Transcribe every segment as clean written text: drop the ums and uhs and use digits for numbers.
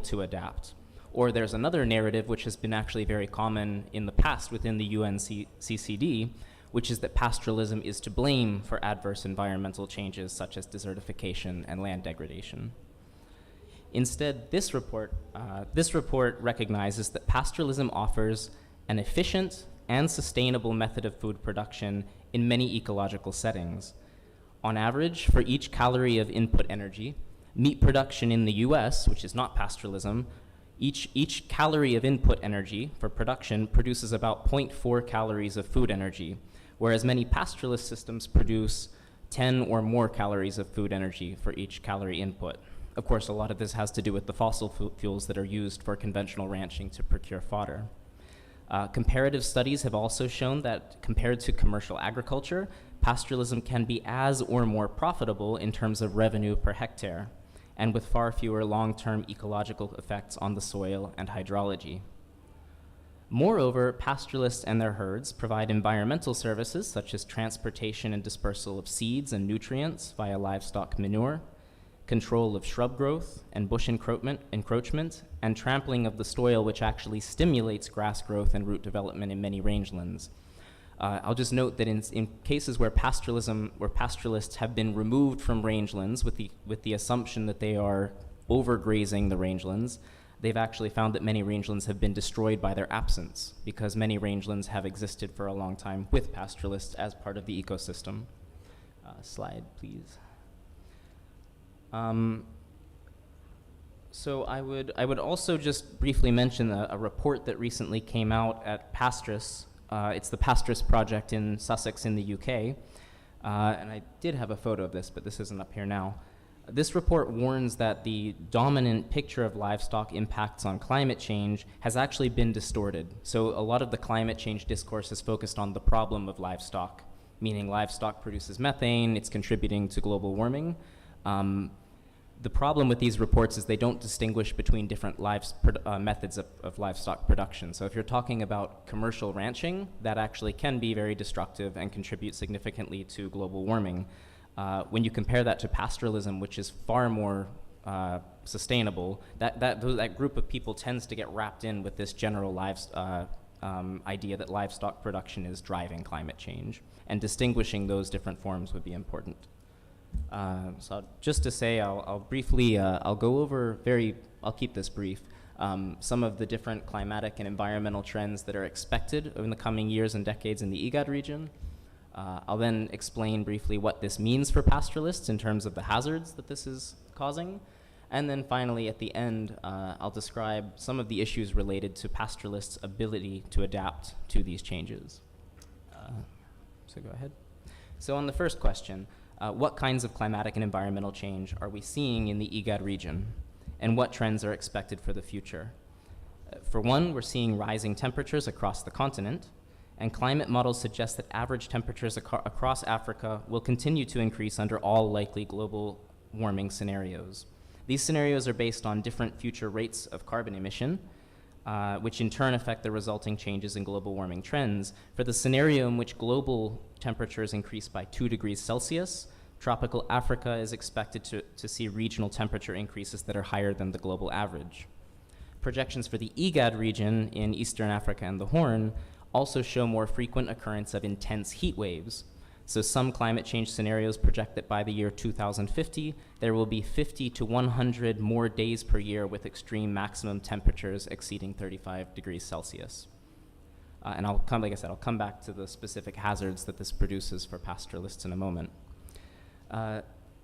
to adapt. Or there's another narrative which has been actually very common in the past within the UNCCD, which is that pastoralism is to blame for adverse environmental changes such as desertification and land degradation. Instead, this report recognizes that pastoralism offers an efficient and sustainable method of food production in many ecological settings. On average, for each calorie of input energy, meat production in the US, which is not pastoralism, each calorie of input energy for production produces about 0.4 calories of food energy, whereas many pastoralist systems produce 10 or more calories of food energy for each calorie input. Of course, a lot of this has to do with the fossil fuels that are used for conventional ranching to procure fodder. Comparative studies have also shown that compared to commercial agriculture, pastoralism can be as or more profitable in terms of revenue per hectare, and with far fewer long-term ecological effects on the soil and hydrology. Moreover, pastoralists and their herds provide environmental services such as transportation and dispersal of seeds and nutrients via livestock manure, control of shrub growth and bush encroachment, and trampling of the soil, which actually stimulates grass growth and root development in many rangelands. I'll just note that in cases where pastoralists have been removed from rangelands with the assumption that they are overgrazing the rangelands, they've actually found that many rangelands have been destroyed by their absence, because many rangelands have existed for a long time with pastoralists as part of the ecosystem. Slide, please. So I would also just briefly mention a report that recently came out at Pastoralist. It's the Pastoralist project in Sussex in the UK. And I did have a photo of this, but this isn't up here now. This report warns that the dominant picture of livestock impacts on climate change has actually been distorted. So a lot of the climate change discourse is focused on the problem of livestock, meaning livestock produces methane, it's contributing to global warming. The problem with these reports is they don't distinguish between different methods of livestock production. So if you're talking about commercial ranching, that actually can be very destructive and contribute significantly to global warming. When you compare that to pastoralism, which is far more sustainable, that group of people tends to get wrapped in with this general idea that livestock production is driving climate change, and distinguishing those different forms would be important. So just to say, I'll briefly, I'll go over I'll keep this brief, some of the different climatic and environmental trends that are expected in the coming years and decades in the IGAD region. I'll then explain briefly what this means for pastoralists in terms of the hazards that this is causing. And then finally, at the end, I'll describe some of the issues related to pastoralists' ability to adapt to these changes. So go ahead. So on the first question, what kinds of climatic and environmental change are we seeing in the IGAD region, and what trends are expected for the future? For one, we're seeing rising temperatures across the continent, and climate models suggest that average temperatures across Africa will continue to increase under all likely global warming scenarios. These scenarios are based on different future rates of carbon emission, which in turn affect the resulting changes in global warming trends. For the scenario in which global temperatures increase by 2 degrees Celsius, tropical Africa is expected to see regional temperature increases that are higher than the global average. Projections for the IGAD region in Eastern Africa and the Horn also show more frequent occurrence of intense heat waves. So some climate change scenarios project that by the year 2050, there will be 50 to 100 more days per year with extreme maximum temperatures exceeding 35 degrees Celsius. And like I said, I'll come back to the specific hazards that this produces for pastoralists in a moment.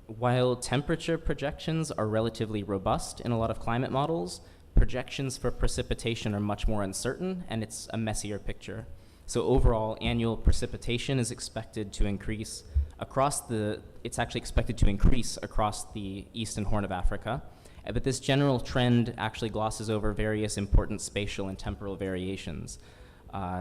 While temperature projections are relatively robust in a lot of climate models, projections for precipitation are much more uncertain, and it's a messier picture. So overall, annual precipitation is expected to increase across the eastern Horn of Africa. But this general trend actually glosses over various important spatial and temporal variations.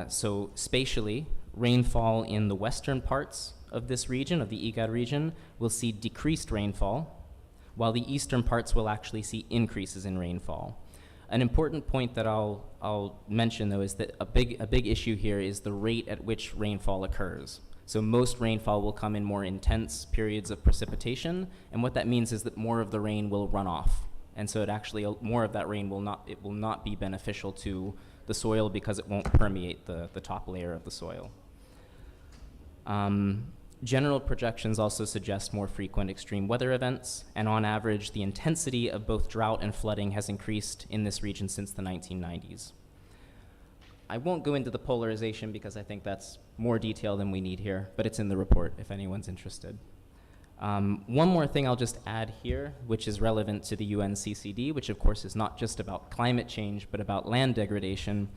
So spatially, rainfall in the western parts of this region, of the IGAD region, will see decreased rainfall, while the eastern parts will actually see increases in rainfall. An important point that I'll mention, though, is that a big issue here is the rate at which rainfall occurs. So most rainfall will come in more intense periods of precipitation, and what that means is that more of the rain will run off, and so it actually, more of that rain will not be beneficial to the soil because it won't permeate the top layer of the soil. General projections also suggest more frequent extreme weather events, and on average, the intensity of both drought and flooding has increased in this region since the 1990s. I won't go into the polarization because I think that's more detail than we need here, but it's in the report if anyone's interested. One more thing I'll just add here, which is relevant to the UNCCD, which of course is not just about climate change, but about land degradation,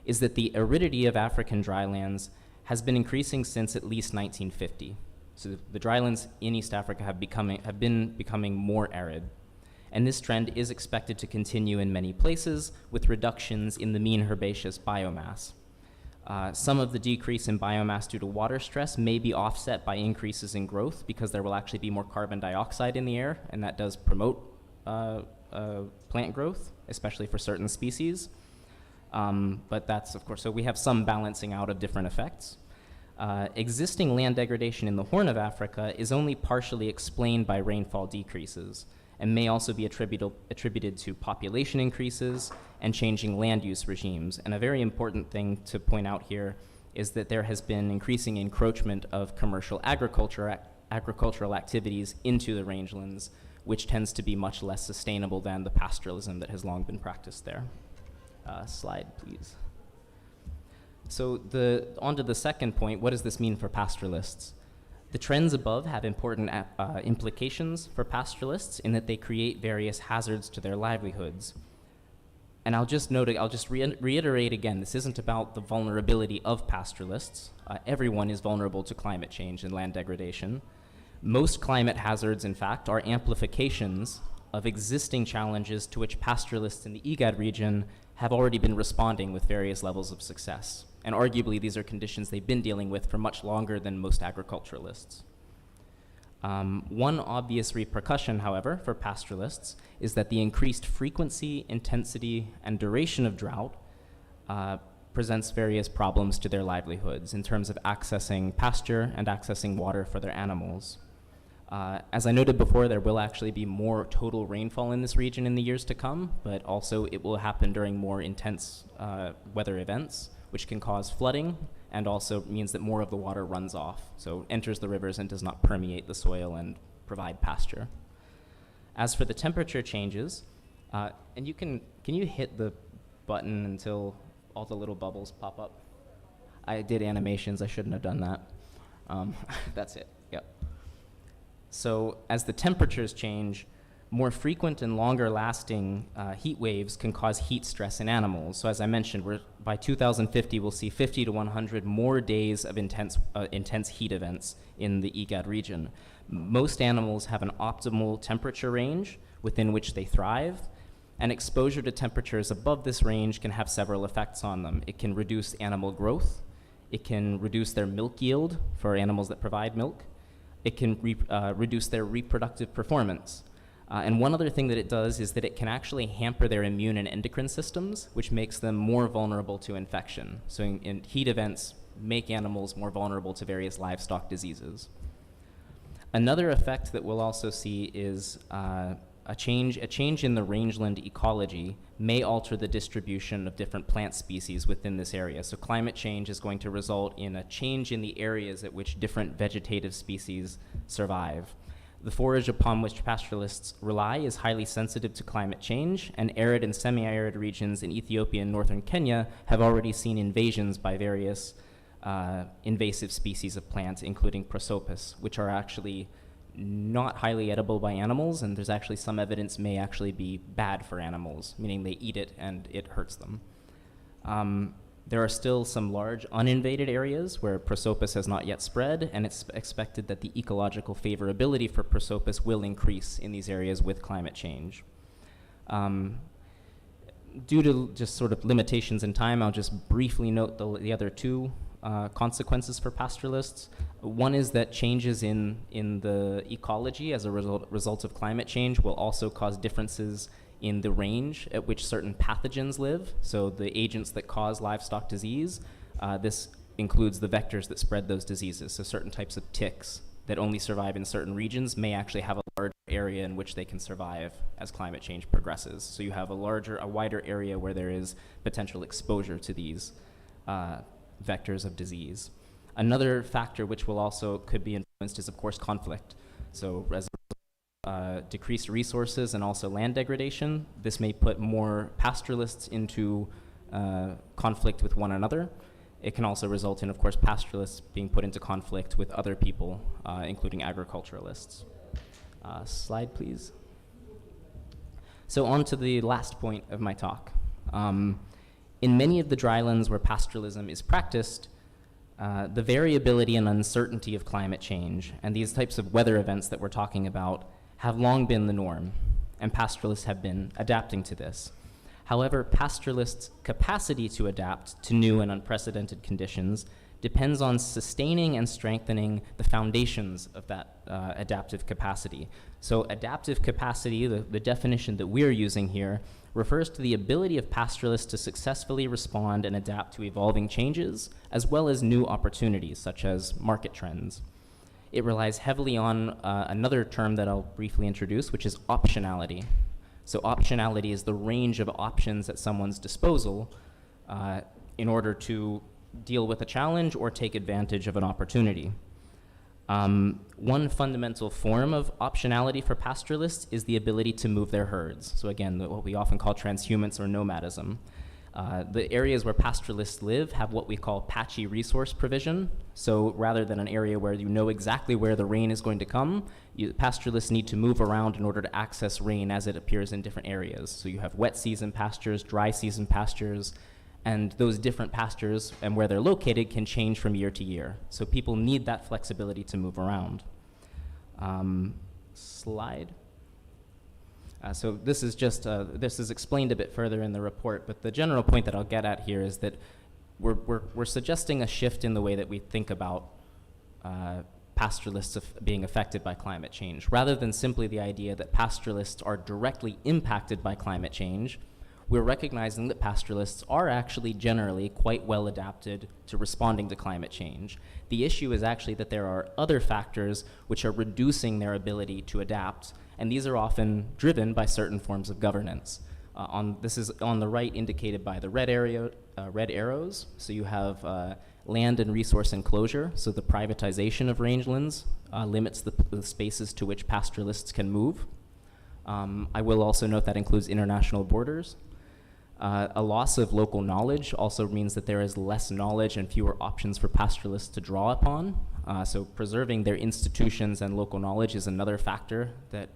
is that the aridity of African drylands has been increasing since at least 1950. So the drylands in East Africa have been becoming more arid. And this trend is expected to continue in many places with reductions in the mean herbaceous biomass. Some of the decrease in biomass due to water stress may be offset by increases in growth because there will actually be more carbon dioxide in the air, and that does promote plant growth, especially for certain species. But that's, of course, so we have some balancing out of different effects. Existing land degradation in the Horn of Africa is only partially explained by rainfall decreases and may also be attributed to population increases and changing land use regimes. And a very important thing to point out here is that there has been increasing encroachment of commercial agricultural activities into the rangelands, which tends to be much less sustainable than the pastoralism that has long been practiced there. Slide, please. So on to the second point, what does this mean for pastoralists? The trends above have important implications for pastoralists in that they create various hazards to their livelihoods. And I'll just reiterate again, this isn't about the vulnerability of pastoralists. Everyone is vulnerable to climate change and land degradation. Most climate hazards, in fact, are amplifications of existing challenges to which pastoralists in the IGAD region have already been responding with various levels of success. And arguably, these are conditions they've been dealing with for much longer than most agriculturalists. One obvious repercussion, however, for pastoralists is that the increased frequency, intensity, and duration of drought presents various problems to their livelihoods in terms of accessing pasture and accessing water for their animals. As I noted before, there will actually be more total rainfall in this region in the years to come, but also it will happen during more intense weather events, which can cause flooding and also means that more of the water runs off, so enters the rivers and does not permeate the soil and provide pasture. As for the temperature changes, and can you hit the button until all the little bubbles pop up? I did animations, I shouldn't have done that. That's it, yep. So as the temperatures change, more frequent and longer lasting heat waves can cause heat stress in animals. So as I mentioned, by 2050, we'll see 50 to 100 more days of intense heat events in the IGAD region. Most animals have an optimal temperature range within which they thrive, and exposure to temperatures above this range can have several effects on them. It can reduce animal growth, it can reduce their milk yield for animals that provide milk, it can reduce their reproductive performance. And one other thing that it does is that it can actually hamper their immune and endocrine systems, which makes them more vulnerable to infection. So in heat events, make animals more vulnerable to various livestock diseases. Another effect that we'll also see is a change in the rangeland ecology may alter the distribution of different plant species within this area. So climate change is going to result in a change in the areas at which different vegetative species survive. The forage upon which pastoralists rely is highly sensitive to climate change, and arid and semi-arid regions in Ethiopia and northern Kenya have already seen invasions by various invasive species of plants, including prosopis, which are actually not highly edible by animals, and there's actually some evidence may actually be bad for animals, meaning they eat it and it hurts them. There are still some large uninvaded areas where prosopis has not yet spread, and it's expected that the ecological favorability for prosopis will increase in these areas with climate change. Due to just sort of limitations in time, I'll just briefly note the other two consequences for pastoralists. One is that changes in the ecology as a result of climate change will also cause differences in the range at which certain pathogens live, so the agents that cause livestock disease. This includes the vectors that spread those diseases, so certain types of ticks that only survive in certain regions may actually have a larger area in which they can survive as climate change progresses. So you have a wider area where there is potential exposure to these vectors of disease. Another factor which could be influenced is, of course, conflict. So as decreased resources and also land degradation, this may put more pastoralists into conflict with one another. It can also result in, of course, pastoralists being put into conflict with other people, including agriculturalists. Slide, please. So on to the last point of my talk. In many of the drylands where pastoralism is practiced, the variability and uncertainty of climate change and these types of weather events that we're talking about have long been the norm, and pastoralists have been adapting to this. However, pastoralists' capacity to adapt to new and unprecedented conditions depends on sustaining and strengthening the foundations of that adaptive capacity. So adaptive capacity, the definition that we're using here, refers to the ability of pastoralists to successfully respond and adapt to evolving changes, as well as new opportunities, such as market trends. It relies heavily on another term that I'll briefly introduce, which is optionality. So optionality is the range of options at someone's disposal in order to deal with a challenge or take advantage of an opportunity. One fundamental form of optionality for pastoralists is the ability to move their herds. So again, what we often call transhumance or nomadism. The areas where pastoralists live have what we call patchy resource provision. So rather than an area where you know exactly where the rain is going to come, pastoralists need to move around in order to access rain as it appears in different areas. So you have wet season pastures, dry season pastures, and those different pastures and where they're located can change from year to year. So people need that flexibility to move around. Slide. So this is just, this is explained a bit further in the report, but the general point that I'll get at here is that we're suggesting a shift in the way that we think about pastoralists being affected by climate change. Rather than simply the idea that pastoralists are directly impacted by climate change, we're recognizing that pastoralists are actually generally quite well adapted to responding to climate change. The issue is actually that there are other factors which are reducing their ability to adapt, and these are often driven by certain forms of governance. This is on the right indicated by the red arrows. So you have land and resource enclosure, so the privatization of rangelands limits the spaces to which pastoralists can move. I will also note that includes international borders. A loss of local knowledge also means that there is less knowledge and fewer options for pastoralists to draw upon. So preserving their institutions and local knowledge is another factor that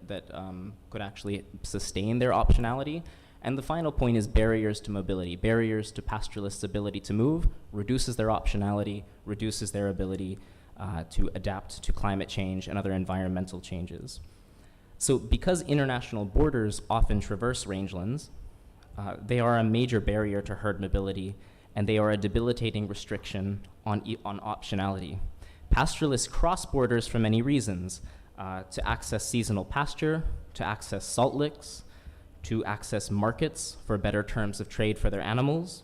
could actually sustain their optionality. And the final point is barriers to mobility. Barriers to pastoralists' ability to move reduces their optionality, reduces their ability to adapt to climate change and other environmental changes. So because international borders often traverse rangelands, they are a major barrier to herd mobility, and they are a debilitating restriction on optionality. Pastoralists cross borders for many reasons, to access seasonal pasture, to access salt licks, to access markets for better terms of trade for their animals,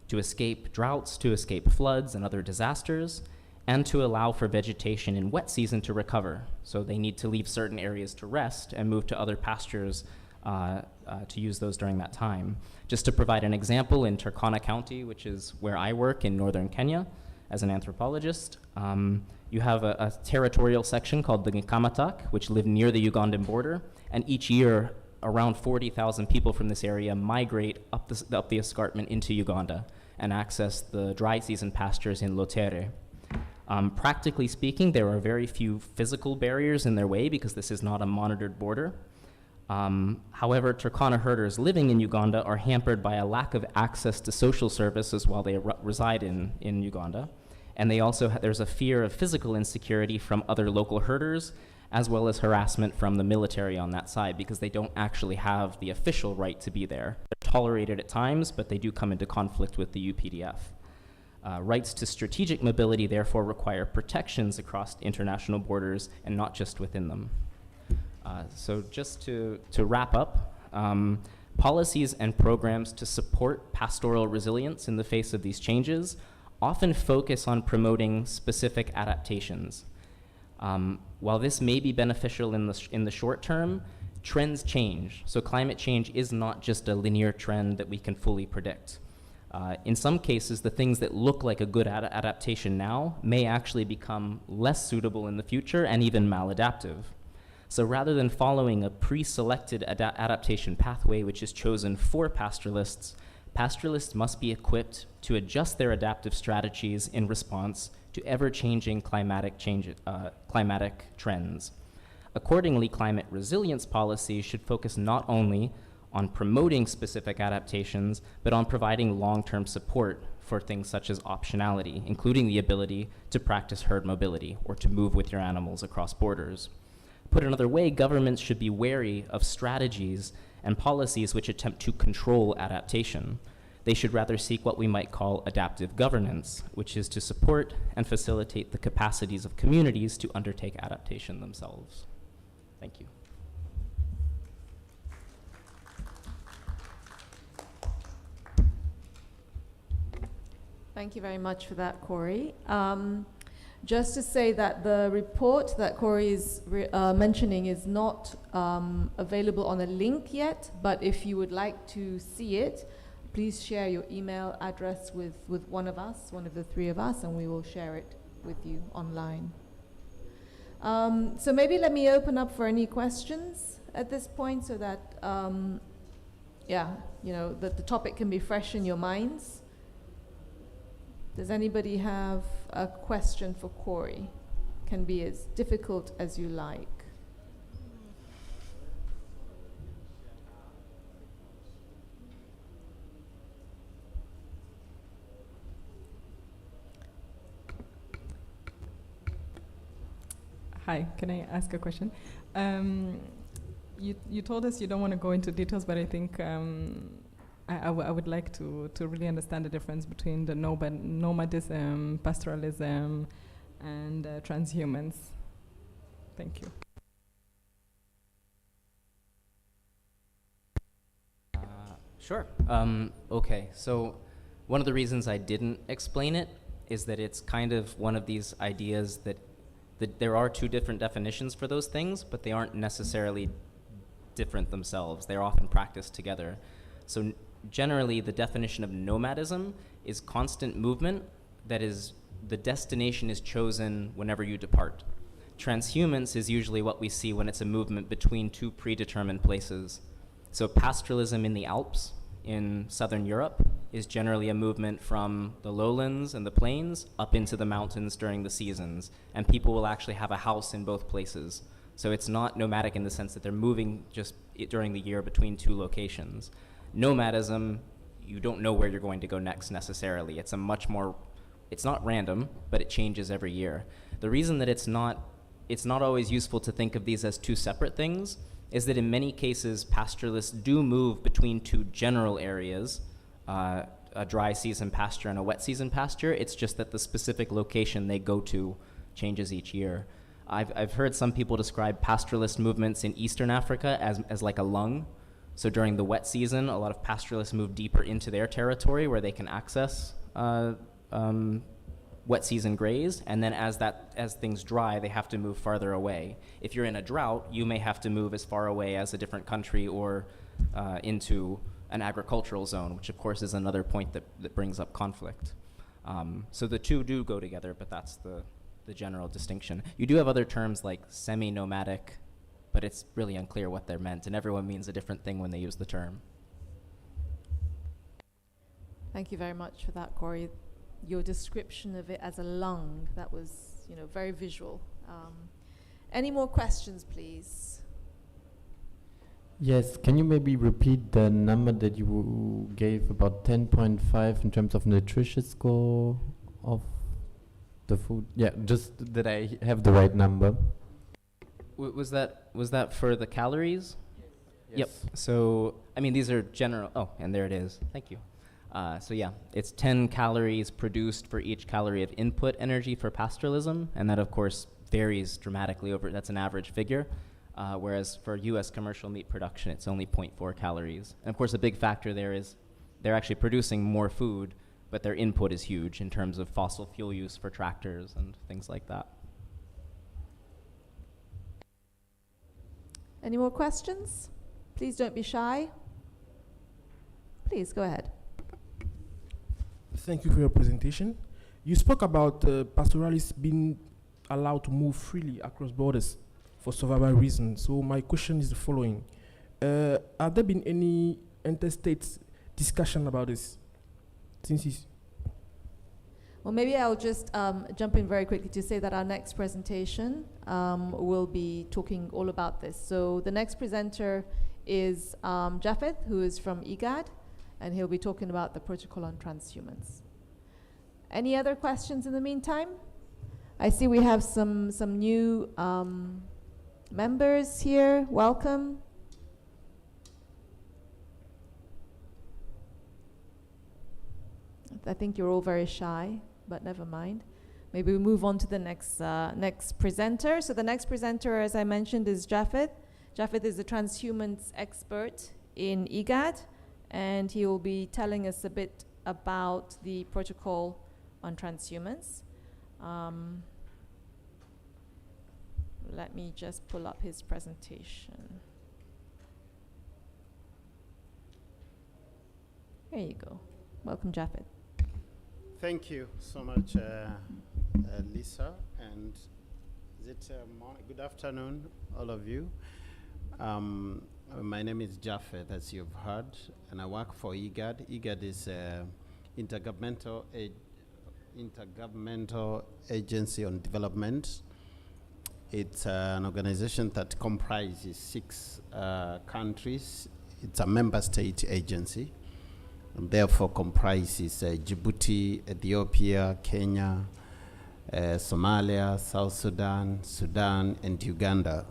to escape droughts, to escape floods and other disasters, and to allow for vegetation in wet season to recover. So they need to leave certain areas to rest and move to other pastures to use those during that time. Just to provide an example, in Turkana County, which is where I work in northern Kenya as an anthropologist, you have a territorial section called the Nkamatak, which live near the Ugandan border, and each year around 40,000 people from this area migrate up the escarpment into Uganda and access the dry season pastures in Lotere. Practically speaking, there are very few physical barriers in their way because this is not a monitored border. However, Turkana herders living in Uganda are hampered by a lack of access to social services while they reside in Uganda. And they also there's a fear of physical insecurity from other local herders, as well as harassment from the military on that side, because they don't actually have the official right to be there. They're tolerated at times, but they do come into conflict with the UPDF. Rights to strategic mobility therefore require protections across international borders and not just within them. So just to wrap up, policies and programs to support pastoral resilience in the face of these changes often focus on promoting specific adaptations. While this may be beneficial in the short term, trends change. So climate change is not just a linear trend that we can fully predict. In some cases, the things that look like a good adaptation now may actually become less suitable in the future and even maladaptive. So rather than following a pre-selected adaptation pathway which is chosen for pastoralists, pastoralists must be equipped to adjust their adaptive strategies in response to ever-changing climatic trends. Accordingly, climate resilience policies should focus not only on promoting specific adaptations, but on providing long-term support for things such as optionality, including the ability to practice herd mobility or to move with your animals across borders. Put another way, governments should be wary of strategies and policies which attempt to control adaptation. They should rather seek what we might call adaptive governance, which is to support and facilitate the capacities of communities to undertake adaptation themselves. Thank you. Thank you very much for that, Corey. Just to say that the report that Corey is mentioning is not available on a link yet, but if you would like to see it, please share your email address with one of us, one of the three of us, and we will share it with you online. So maybe let me open up for any questions at this point so that, the topic can be fresh in your minds. Does anybody have a question for Corey? Can be as difficult as you like. Hi, can I ask a question? You told us you don't want to go into details, but I think I would like to really understand the difference between the nomadism, pastoralism, and transhumance. Thank you. Sure. Okay, so one of the reasons I didn't explain it is that it's kind of one of these ideas that there are two different definitions for those things, but they aren't necessarily different themselves. They're often practiced together. So generally, the definition of nomadism is constant movement that is, the destination is chosen whenever you depart. Transhumance is usually what we see when it's a movement between two predetermined places. So pastoralism in the Alps in southern Europe is generally a movement from the lowlands and the plains up into the mountains during the seasons, and people will actually have a house in both places. So it's not nomadic in the sense that they're moving just during the year between two locations. Nomadism, you don't know where you're going to go next necessarily. It's not random, but it changes every year. The reason that it's not always useful to think of these as two separate things is that in many cases, pastoralists do move between two general areas, a dry season pasture and a wet season pasture. It's just that the specific location they go to changes each year. I've heard some people describe pastoralist movements in Eastern Africa as like a lung. So during the wet season, a lot of pastoralists move deeper into their territory where they can access wet season graze, and then as things dry, they have to move farther away. If you're in a drought, you may have to move as far away as a different country or into an agricultural zone, which of course is another point that brings up conflict. So the two do go together, but that's the general distinction. You do have other terms like semi-nomadic, but it's really unclear what they're meant, and everyone means a different thing when they use the term. Thank you very much for that, Corey. Your description of it as a lung, that was, very visual. Any more questions, please? Yes, can you maybe repeat the number that you gave about 10.5 in terms of nutritious score of the food? Yeah, just that I have the right number. Was that for the calories? Yes. Yep. So, these are general. Oh, and there it is. Thank you. So yeah, it's 10 calories produced for each calorie of input energy for pastoralism, and that of course varies dramatically that's an average figure, whereas for US commercial meat production, it's only 0.4 calories. And of course a big factor there is they're actually producing more food, but their input is huge in terms of fossil fuel use for tractors and things like that. Any more questions? Please don't be shy. Please, go ahead. Thank you for your presentation. You spoke about pastoralists being allowed to move freely across borders for survival reasons. So my question is the following. Have there been any interstate discussion about this? Well, maybe I'll just jump in very quickly to say that our next presentation will be talking all about this. So the next presenter is Japheth, who is from IGAD, and he'll be talking about the protocol on transhumance. Any other questions in the meantime? I see we have some new members here. Welcome. I think you're all very shy, but never mind. Maybe we move on to the next presenter. So the next presenter, as I mentioned, is Japheth. Japheth is a transhumance expert in IGAD, and he will be telling us a bit about the protocol on transhumance. Let me just pull up his presentation. There you go. Welcome, Japheth. Thank you so much, Lisa, and is it good afternoon, all of you. My name is Japheth, as you've heard, and I work for IGAD. IGAD is an intergovernmental agency on development. It's an organization that comprises 6 countries. It's a member state agency, and therefore comprises Djibouti, Ethiopia, Kenya, Somalia, South Sudan, Sudan, and Uganda.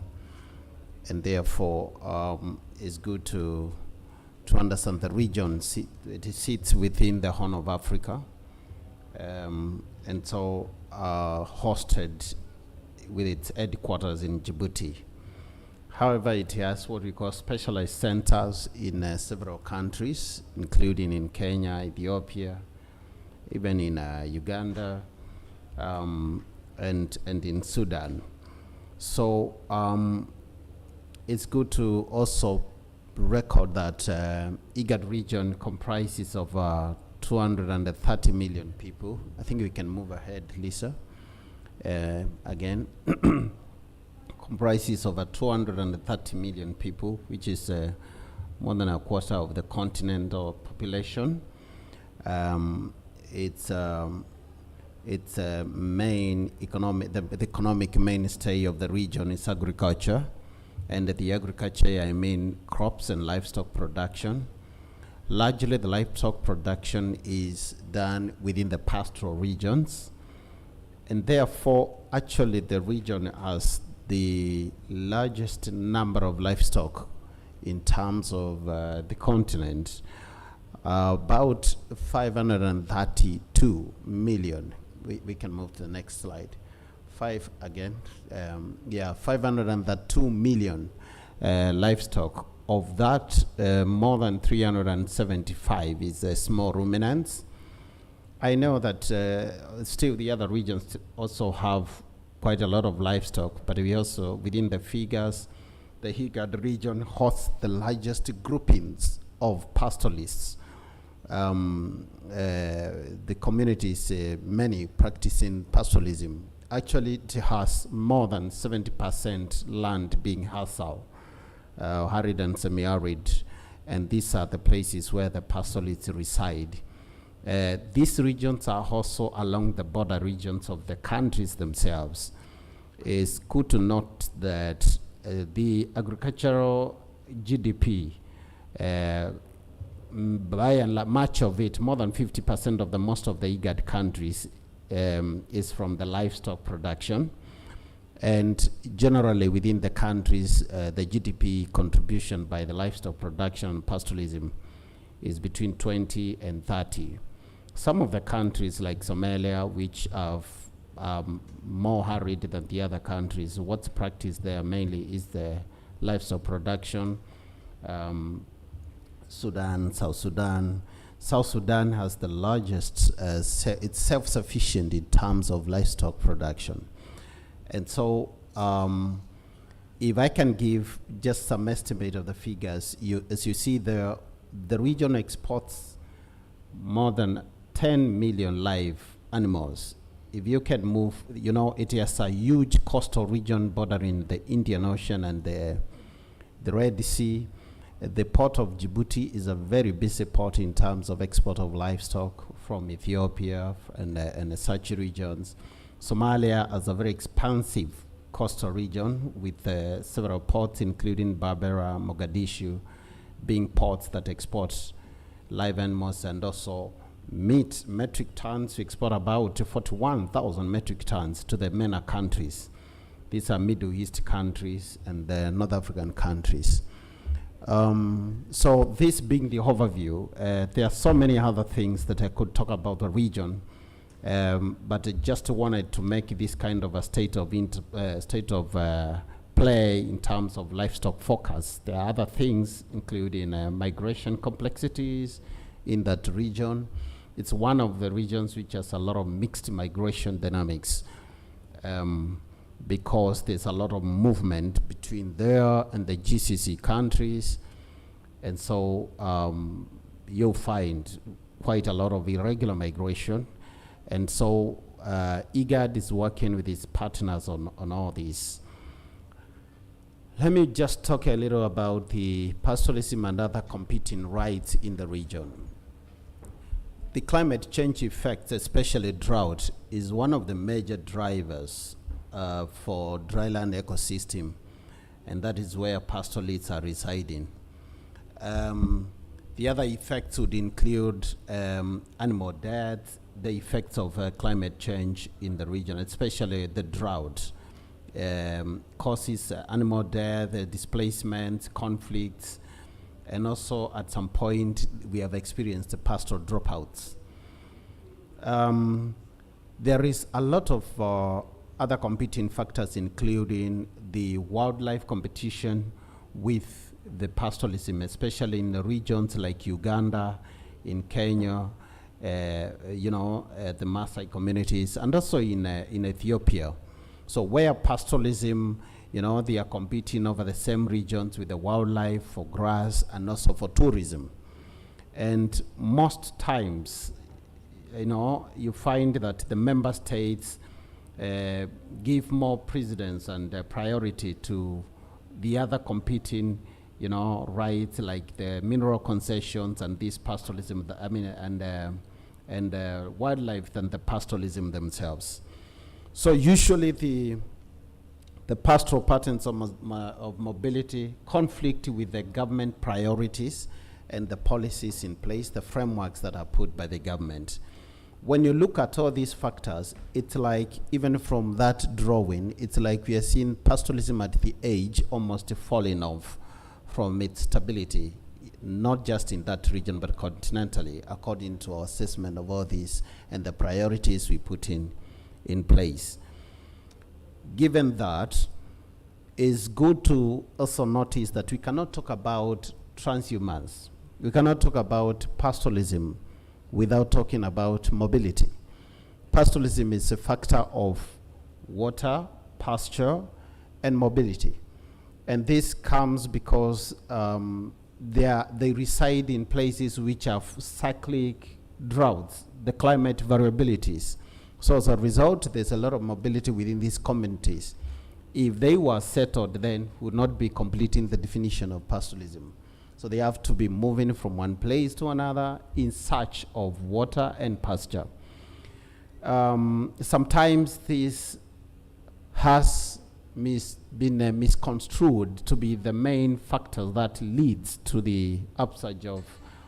And therefore, it's good to understand the region. It sits within the Horn of Africa, and so hosted with its headquarters in Djibouti. However, it has what we call specialized centers in several countries, including in Kenya, Ethiopia, even in Uganda, and in Sudan. So it's good to also record that IGAD region comprises of 230 million people. I think we can move ahead, Lisa. Again, comprises over 230 million people, which is more than a quarter of the continental population. It's a main economic, the economic mainstay of the region is agriculture, and the agriculture, I mean crops and livestock production. Largely, the livestock production is done within the pastoral regions, and therefore, actually, the region has the largest number of livestock in terms of the continent, about 532 million. We can move to the next slide. 502 million livestock. Of that, more than 375 is small ruminants. I know that still the other regions also have quite a lot of livestock, but we also, within the figures, the IGAD region hosts the largest groupings of pastoralists. The communities, many practicing pastoralism. Actually, it has more than 70% land being ASAL, arid and semi-arid, and these are the places where the pastoralists reside. These regions are also along the border regions of the countries themselves. It's good to note that the agricultural GDP, by and large, much of it, more than 50% of most of the IGAD countries is from the livestock production. And generally within the countries, the GDP contribution by the livestock production and pastoralism is between 20 and 30. Some of the countries like Somalia, which have more arid than the other countries, what's practiced there mainly is the livestock production. Sudan, South Sudan. South Sudan has the largest, it's self-sufficient in terms of livestock production. And so if I can give just some estimate of the figures, as you see there, the region exports more than 10 million live animals. If you can move, it is a huge coastal region bordering the Indian Ocean and the Red Sea. The port of Djibouti is a very busy port in terms of export of livestock from Ethiopia and such regions. Somalia has a very expansive coastal region with several ports, including Berbera, Mogadishu, being ports that export live animals and also meat metric tons. We export about 41,000 metric tons to the MENA countries. These are Middle East countries and the North African countries. So this being the overview, there are so many other things that I could talk about the region, but I just wanted to make this kind of a state of play in terms of livestock focus. There are other things, including migration complexities in that region. It's one of the regions which has a lot of mixed migration dynamics, because there's a lot of movement between there and the GCC countries. And so you'll find quite a lot of irregular migration. And so IGAD is working with its partners on all this. Let me just talk a little about the pastoralism and other competing rights in the region. The climate change effects, especially drought, is one of the major drivers for dryland ecosystem, and that is where pastoralists are residing. The other effects would include animal death, the effects of climate change in the region, especially the drought, causes animal death, displacement, conflicts, and also at some point we have experienced the pastoral dropouts. There is a lot of other competing factors, including the wildlife competition with the pastoralism, especially in the regions like Uganda, in Kenya, the Maasai communities, and also in Ethiopia. So where pastoralism, they are competing over the same regions with the wildlife for grass and also for tourism. And most times, you find that the member states give more precedence and priority to the other competing, rights like the mineral concessions and this pastoralism, and wildlife than the pastoralism themselves. So usually the pastoral patterns of mobility conflict with the government priorities and the policies in place, the frameworks that are put by the government. When you look at all these factors, it's like, even from that drawing, it's like we are seeing pastoralism at the edge almost falling off from its stability, not just in that region, but continentally, according to our assessment of all these and the priorities we put in place. Given that, it's good to also notice that we cannot talk about transhumance. We cannot talk about pastoralism without talking about mobility. Pastoralism is a factor of water, pasture, and mobility. And this comes because they reside in places which have cyclic droughts, the climate variabilities. So as a result, there's a lot of mobility within these communities. If they were settled, then would not be completing the definition of pastoralism. So they have to be moving from one place to another in search of water and pasture. Sometimes this has been misconstrued to be the main factor that leads to the upsurge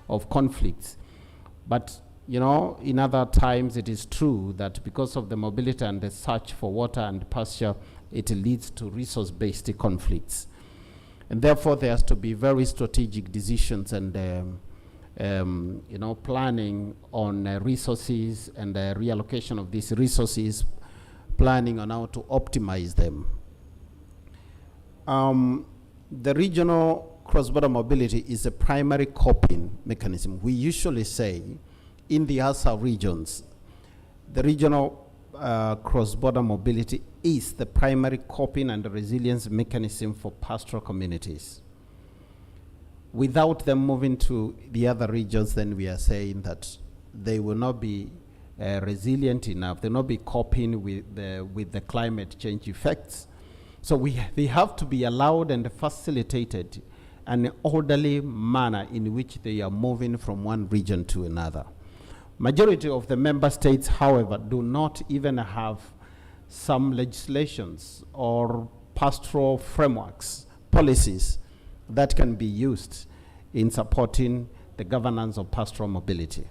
of conflicts. But in other times it is true that because of the mobility and the search for water and pasture, it leads to resource-based conflicts. And therefore there has to be very strategic decisions and planning on resources and the reallocation of these resources, planning on how to optimize them. The regional cross-border mobility is a primary coping mechanism. We usually say in the ASAL regions, the regional cross-border mobility is the primary coping and resilience mechanism for pastoral communities. Without them moving to the other regions, then we are saying that they will not be resilient enough. They will not be coping with the climate change effects. So they have to be allowed and facilitated an orderly manner in which they are moving from one region to another. Majority of the member states, however, do not even have some legislations or pastoral frameworks, policies that can be used in supporting the governance of pastoral mobility.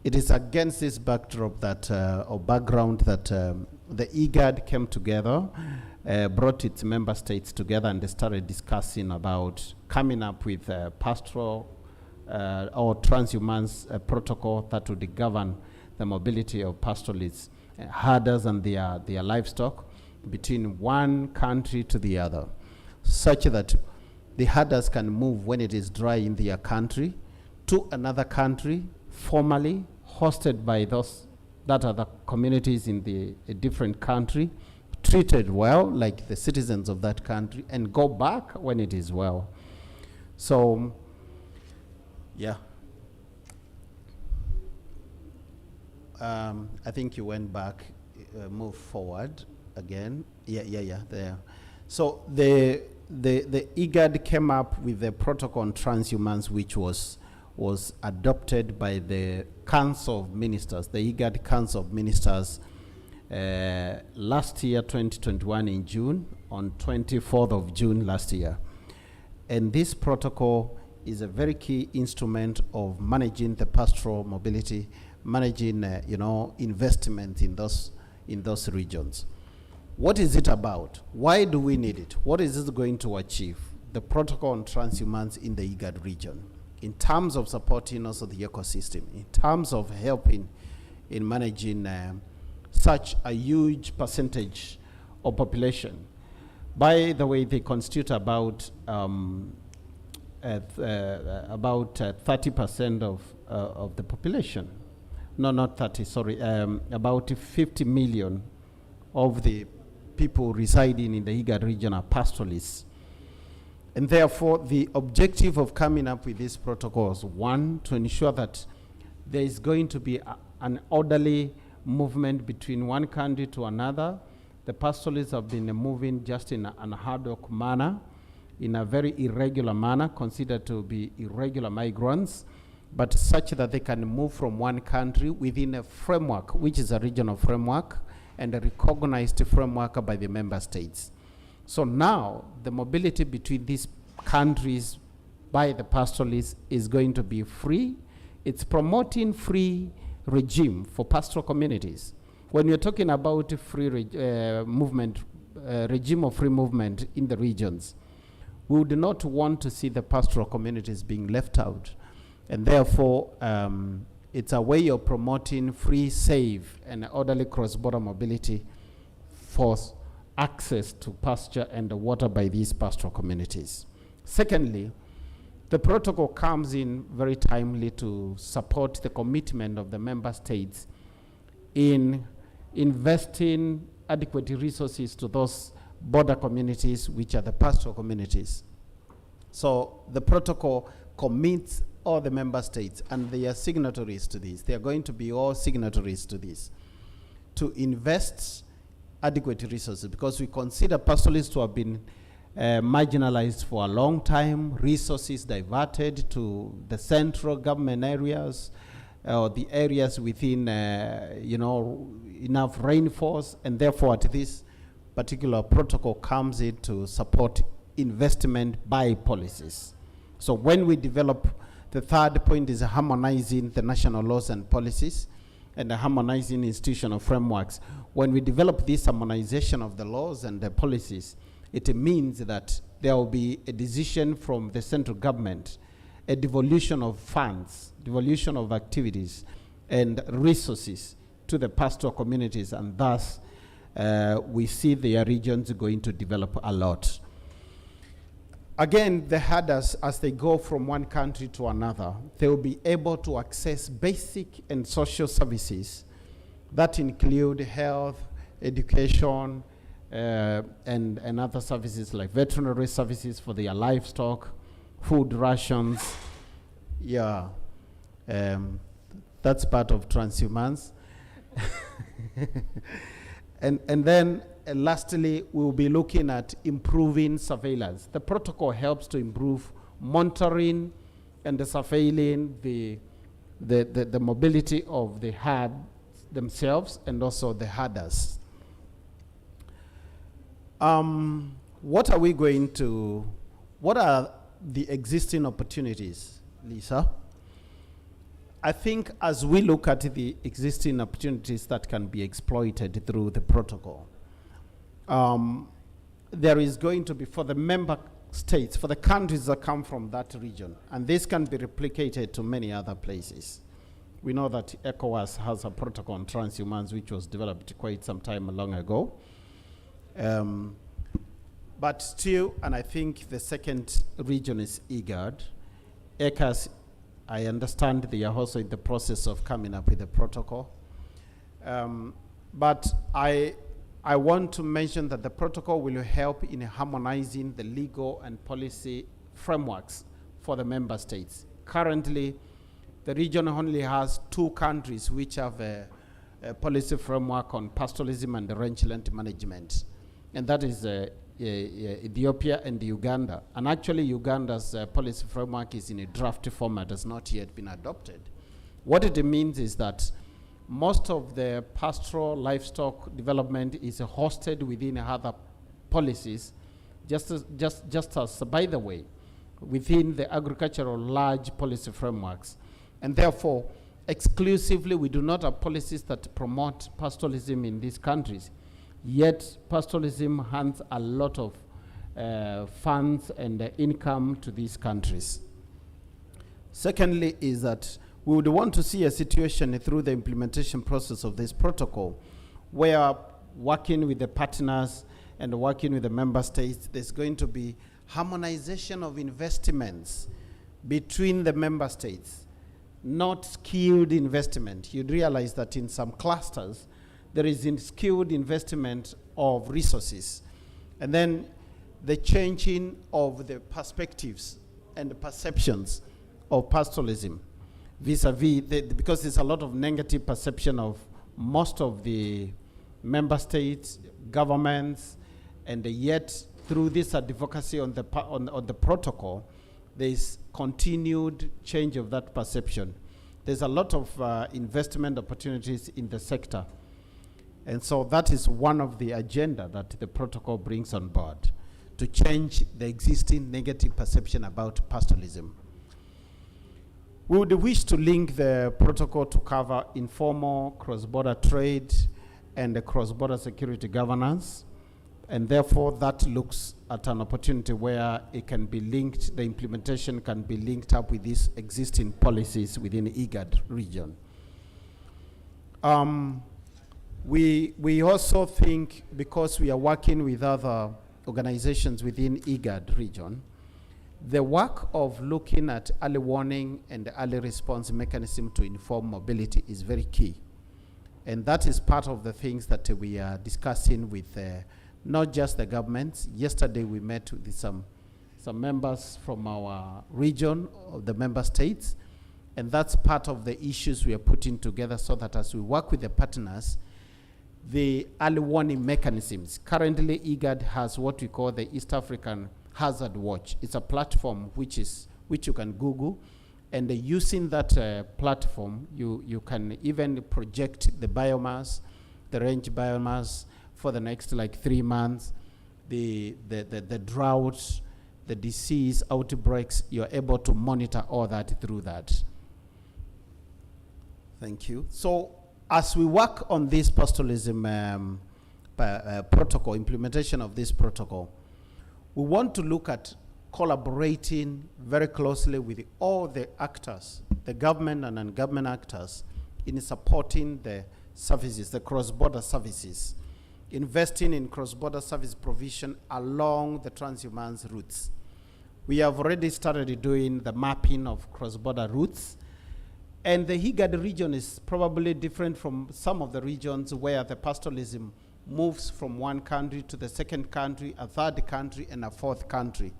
It is against this backdrop that, or background that the IGAD came together, brought its member states together, and they started discussing about coming up with a pastoral or transhumance protocol that would govern the mobility of pastoralists, herders and their livestock between one country to the other, such that the herders can move when it is dry in their country to another country, formally hosted by those that are the communities in a different country, treated well like the citizens of that country, and go back when it is well. So, yeah. I think you went back, move forward again. Yeah, there. So the IGAD came up with a protocol on transhumance, which was adopted by the Council of Ministers, the IGAD Council of Ministers, last year, 2021 in June, on 24th of June last year. And this protocol is a very key instrument of managing the pastoral mobility, managing, investment in those regions. What is it about? Why do we need it? What is it going to achieve? The protocol on transhumance in the IGAD region, in terms of supporting also the ecosystem, in terms of helping in managing such a huge percentage of population. By the way, they constitute about 30% of the population. No, not 30, sorry, about 50 million of the people residing in the IGAD region are pastoralists. And therefore, the objective of coming up with these protocols, one, to ensure that there is going to be an orderly movement between one country to another. The pastoralists have been moving just in an ad hoc manner, in a very irregular manner, considered to be irregular migrants, but such that they can move from one country within a framework, which is a regional framework, and a recognized framework by the member states. So now, the mobility between these countries by the pastoralists is going to be free. It's promoting free regime for pastoral communities. When you're talking about free movement, regime of free movement in the regions, we would not want to see the pastoral communities being left out. And therefore, it's a way of promoting free, safe, and orderly cross-border mobility for access to pasture and water by these pastoral communities. Secondly, the protocol comes in very timely to support the commitment of the member states in investing adequate resources to those border communities, which are the pastoral communities. So the protocol commits all the member states, and they are signatories to this. They are going to be all signatories to this, to invest adequate resources, because we consider pastoralists to have been marginalized for a long time, resources diverted to the central government areas, or the areas within, enough rainfalls, and therefore this particular protocol comes in to support investment by policies. So when we develop, the third point is harmonizing the national laws and policies and the harmonizing institutional frameworks. When we develop this harmonization of the laws and the policies, it means that there will be a decision from the central government, a devolution of funds, devolution of activities and resources to the pastoral communities, and thus we see their regions going to develop a lot. Again, the herders, as they go from one country to another, they will be able to access basic and social services That include health, education, and other services like veterinary services for their livestock, food rations. Yeah, that's part of transhumance. And then lastly, we'll be looking at improving surveillance. The protocol helps to improve monitoring and the surveilling the mobility of the herd themselves and also the herders. What are the existing opportunities, Lisa? I think as we look at the existing opportunities that can be exploited through the protocol, there is going to be, for the member states, for the countries that come from that region, and this can be replicated to many other places. We know that ECOWAS has a protocol on transhumance which was developed quite some time long ago. But still, and I think the second region is IGAD. ECAS, I understand they are also in the process of coming up with a protocol. But I want to mention that the protocol will help in harmonizing the legal and policy frameworks for the member states. Currently, the region only has 2 countries which have a policy framework on pastoralism and rangeland management, and that is Ethiopia and Uganda. And actually, Uganda's policy framework is in a draft format, has not yet been adopted. What it means is that most of the pastoral livestock development is hosted within other policies, just as, by the way, within the agricultural large policy frameworks. And therefore, exclusively, we do not have policies that promote pastoralism in these countries. Yet, pastoralism hands a lot of funds and income to these countries. Secondly, is that we would want to see a situation through the implementation process of this protocol where working with the partners and working with the member states, there's going to be harmonization of investments between the member states, not skewed investment. You'd realize that in some clusters, there is skewed investment of resources. And then the changing of the perspectives and the perceptions of pastoralism vis-a-vis, because there's a lot of negative perception of most of the member states, governments, and yet through this advocacy on the protocol, there's continued change of that perception. There's a lot of investment opportunities in the sector. And so that is one of the agenda that the protocol brings on board, to change the existing negative perception about pastoralism. We would wish to link the protocol to cover informal cross-border trade and the cross-border security governance. And therefore, that looks at an opportunity where it can be linked, the implementation can be linked up with these existing policies within the IGAD region. We also think, because we are working with other organizations within IGAD region, the work of looking at early warning and early response mechanism to inform mobility is very key. And that is part of the things that we are discussing with not just the governments. Yesterday we met with some members from our region, of the member states, and that's part of the issues we are putting together, so that as we work with the partners, the early warning mechanisms. Currently, IGAD has what we call the East African Hazard Watch. It's a platform which you can Google, and using that platform, you can even project the biomass, the range biomass for the next like 3 months, the droughts, the disease outbreaks. You're able to monitor all that through that. Thank you. So as we work on this pastoralism protocol, implementation of this protocol, we want to look at collaborating very closely with all the actors, the government and non-government actors, in supporting the services, the cross-border services, investing in cross-border service provision along the transhumance routes. We have already started doing the mapping of cross-border routes, And the IGAD region is probably different from some of the regions where the pastoralism moves from one country to the second country, a third country, and a fourth country.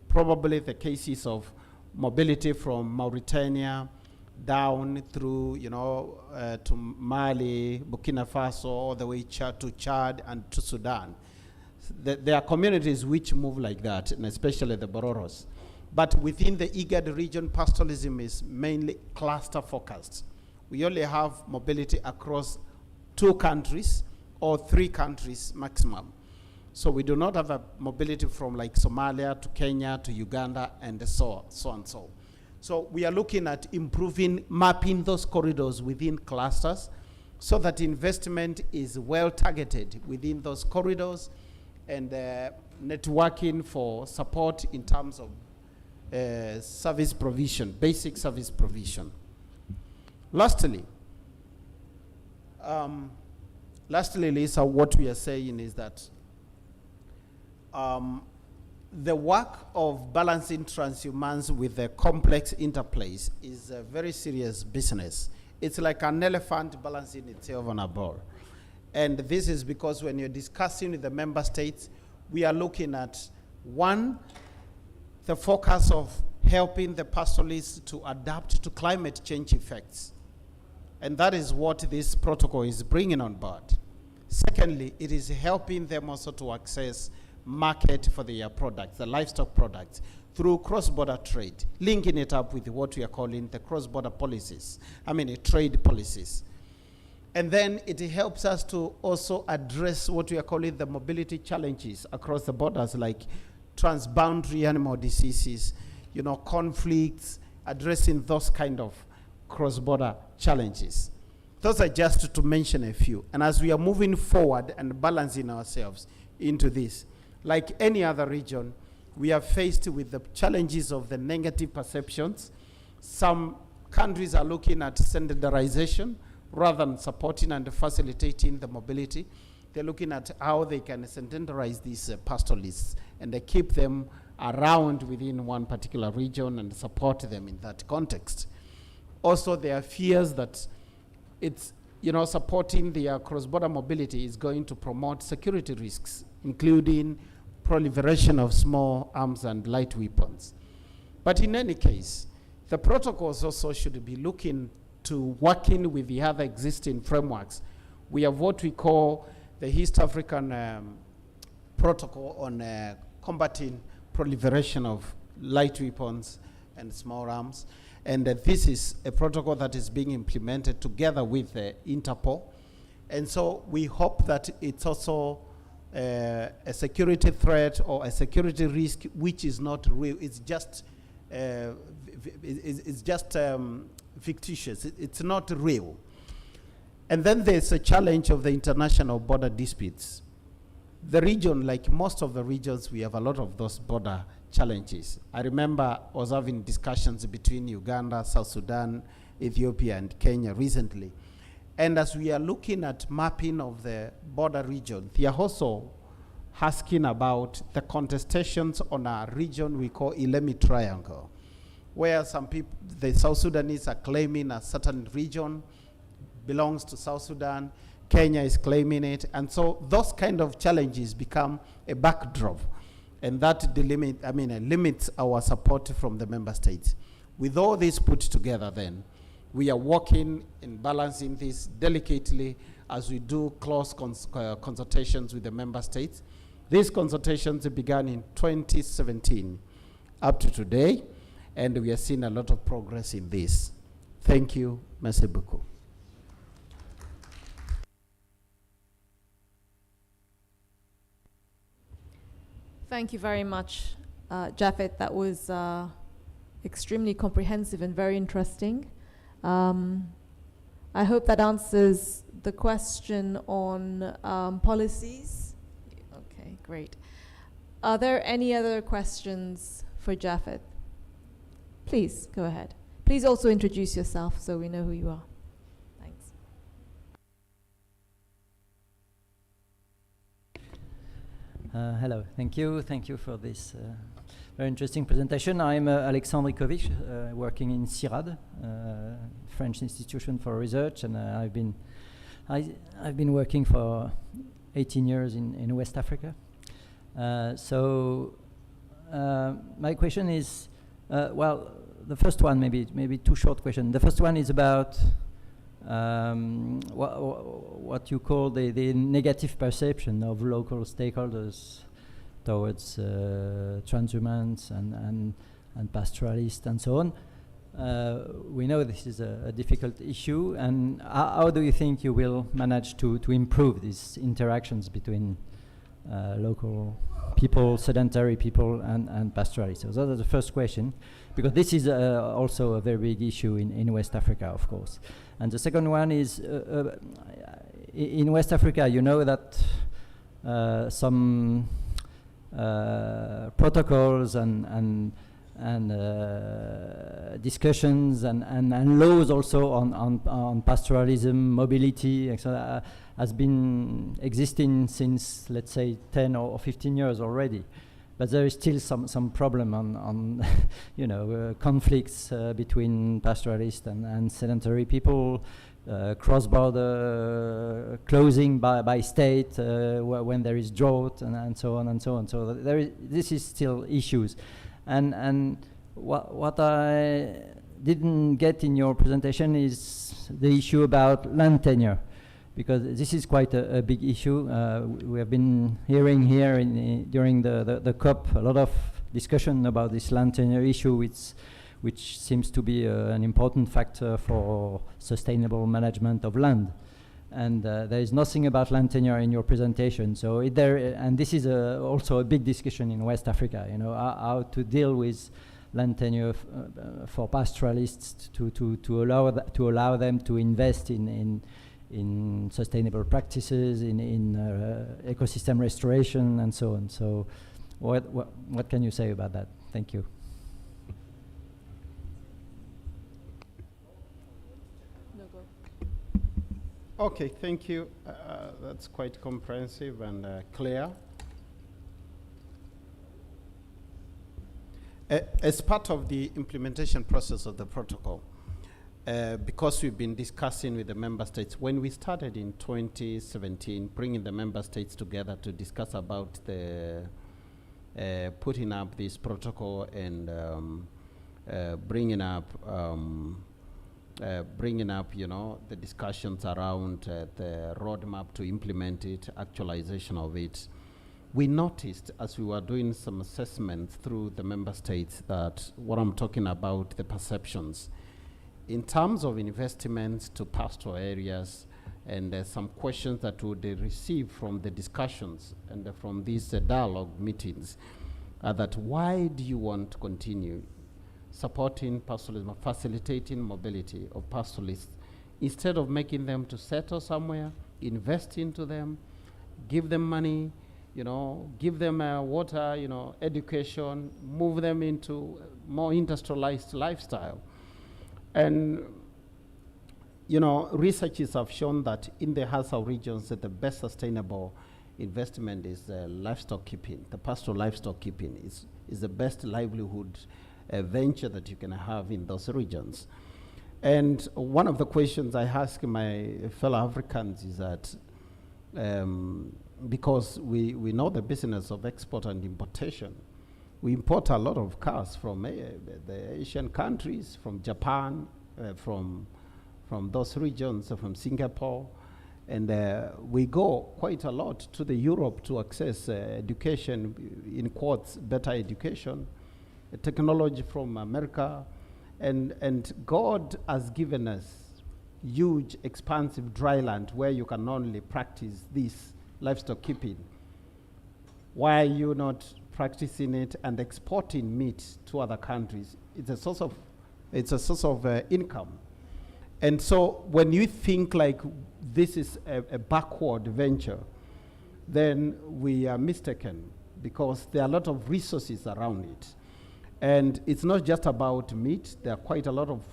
Probably the cases of mobility from Mauritania down through, to Mali, Burkina Faso, all the way to Chad and to Sudan. There are communities which move like that, and especially the Bororos. But within the IGAD region, pastoralism is mainly cluster focused. We only have mobility across 2 countries or 3 countries maximum. So we do not have a mobility from like Somalia to Kenya to Uganda and so on. So we are looking at improving, mapping those corridors within clusters so that investment is well targeted within those corridors, and networking for support in terms of service provision, basic service provision. Lastly, Lisa, what we are saying is that the work of balancing transhumance with the complex interplays is a very serious business. It's like an elephant balancing itself on a ball. And this is because when you're discussing with the member states, we are looking at, one, the focus of helping the pastoralists to adapt to climate change effects. And that is what this protocol is bringing on board. Secondly, it is helping them also to access market for their products, the livestock products, through cross-border trade, linking it up with what we are calling the cross-border policies, trade policies. And then it helps us to also address what we are calling the mobility challenges across the borders, like transboundary animal diseases, conflicts, addressing those kind of cross-border challenges. Those are just to mention a few. And as we are moving forward and balancing ourselves into this, like any other region, we are faced with the challenges of the negative perceptions. Some countries are looking at standardization rather than supporting and facilitating the mobility. They're looking at how they can standardize these pastoralists and they keep them around within one particular region and support them in that context. Also, there are fears that it's, supporting their cross-border mobility is going to promote security risks, including proliferation of small arms and light weapons. But in any case, the protocols also should be looking to working with the other existing frameworks. We have what we call the East African protocol on combating proliferation of light weapons and small arms. And this is a protocol that is being implemented together with Interpol. And so we hope that it's also a security threat or a security risk which is not real. It's just fictitious. It's not real. And then there's a challenge of the international border disputes. The region, like most of the regions, we have a lot of those border challenges. I remember I was having discussions between Uganda, South Sudan, Ethiopia, and Kenya recently. And as we are looking at mapping of the border region, they are also asking about the contestations on a region we call Ilemi Triangle, where some people, the South Sudanese are claiming a certain region belongs to South Sudan, Kenya is claiming it, and so those kind of challenges become a backdrop, and that limits our support from the member states. With all this put together then, we are working in balancing this delicately as we do close consultations with the member states. These consultations began in 2017 up to today, and we are seeing a lot of progress in this. Thank you. Merci beaucoup. Thank you very much, Japhet. That was extremely comprehensive and very interesting. I hope that answers the question on policies. Okay, great. Are there any other questions for Japhet? Please, go ahead. Please also introduce yourself so we know who you are. Thanks. Hello, thank you for this Very interesting presentation. I'm Alexandre Ikovic, working in CIRAD, French Institution for Research, and I've been working for 18 years in West Africa. My question is, well, the first one, maybe two short questions. The first one is about what you call the negative perception of local stakeholders towards transhumance and pastoralists and so on. We know this is a difficult issue, and how do you think you will manage to improve these interactions between local people, sedentary people, and pastoralists? So that's the first question, because this is also a very big issue in West Africa, of course. And the second one is, in West Africa, you know that some protocols and discussions and laws also on pastoralism, mobility, etc., has been existing since, let's say, 10 or 15 years already. But there is still some problem on you know, conflicts between pastoralists and sedentary people, cross-border closing by state when there is drought and so on and so on. So this is still issues. And what I didn't get in your presentation is the issue about land tenure, because this is quite a big issue. We have been hearing here during the COP a lot of discussion about this land tenure issue, which seems to be an important factor for sustainable management of land. And there is nothing about land tenure in your presentation. So and this is also a big discussion in West Africa, you know, how to deal with land tenure for pastoralists to allow them to invest in sustainable practices, in ecosystem restoration, and so on. So what can you say about that? Thank you. Okay, thank you. That's quite comprehensive and clear. As part of the implementation process of the protocol, because we've been discussing with the member states, when we started in 2017, bringing the member states together to discuss about the putting up this protocol and bringing up, you know, the discussions around the roadmap to implement it, actualization of it. We noticed as we were doing some assessments through the member states that what I'm talking about, the perceptions, in terms of investments to pastoral areas, and some questions that would receive from the discussions and from these dialogue meetings, that why do you want to continue supporting pastoralism, facilitating mobility of pastoralists, instead of making them to settle somewhere, invest into them, give them money, you know, give them water, you know, education, move them into more industrialized lifestyle. And, you know, researchers have shown that in the ASAL regions that the best sustainable investment is livestock keeping. The pastoral livestock keeping is the best livelihood venture that you can have in those regions. And one of the questions I ask my fellow Africans is that because we know the business of export and importation, we import a lot of cars from the Asian countries, from Japan, from those regions, from Singapore, and we go quite a lot to the Europe to access education, in quotes, better education, technology from America, and God has given us huge, expansive dry land where you can only practice this livestock keeping. Why are you not practicing it and exporting meat to other countries? It's a source of income. And so when you think like this is a backward venture, then we are mistaken, because there are a lot of resources around it. And it's not just about meat. There are quite a lot of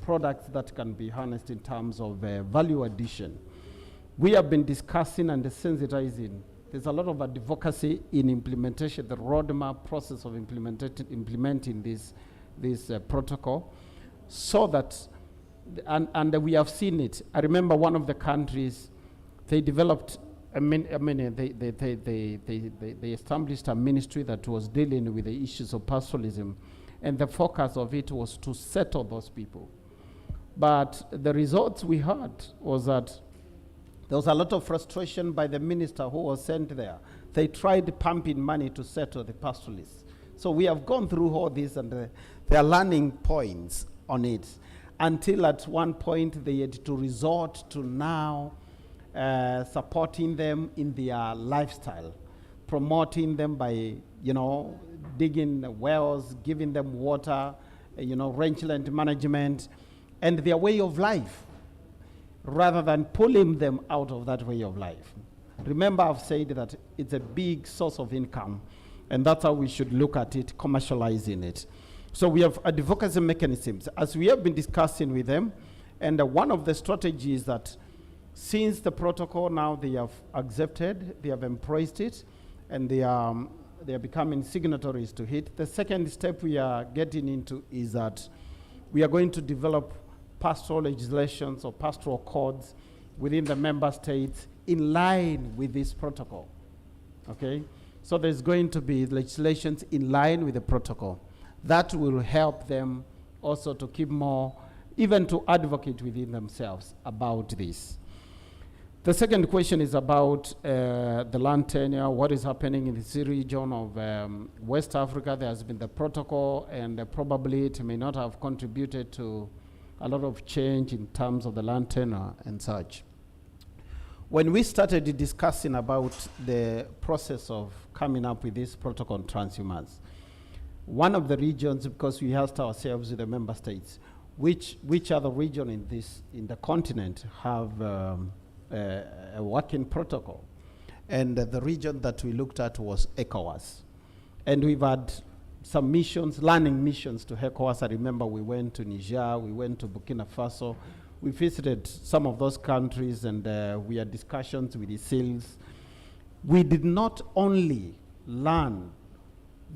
products that can be harnessed in terms of value addition. We have been discussing and sensitizing There's a lot of advocacy in implementation, the roadmap process of implementing this protocol, so that, and we have seen it. I remember one of the countries, they developed, they established a ministry that was dealing with the issues of pastoralism, and the focus of it was to settle those people. But the results we had was that there was a lot of frustration by the minister who was sent there. They tried pumping money to settle the pastoralists. So we have gone through all this, and there are learning points on it, until at one point they had to resort to now supporting them in their lifestyle, promoting them by, digging wells, giving them water, rangeland management, and their way of life, rather than pulling them out of that way of life. Remember, I've said that it's a big source of income, and that's how we should look at it, commercializing it. So we have advocacy mechanisms, as we have been discussing with them, and one of the strategies that, since the protocol now they have accepted, they have embraced it, and they are becoming signatories to it. The second step we are getting into is that we are going to develop pastoral legislations or pastoral codes within the member states in line with this protocol, okay? So there's going to be legislations in line with the protocol. That will help them also to keep more, even to advocate within themselves about this. The second question is about the land tenure, what is happening in this region of West Africa. There has been the protocol, and probably it may not have contributed to a lot of change in terms of the land tenure and such. When we started discussing about the process of coming up with this protocol on transhumance, one of the regions, because we asked ourselves with the member states, which other region in the continent have a working protocol? And the region that we looked at was ECOWAS. And we've had some missions, learning missions to ECOWAS. I remember we went to Niger, we went to Burkina Faso. We visited some of those countries, and we had discussions with the ASALs. We did not only learn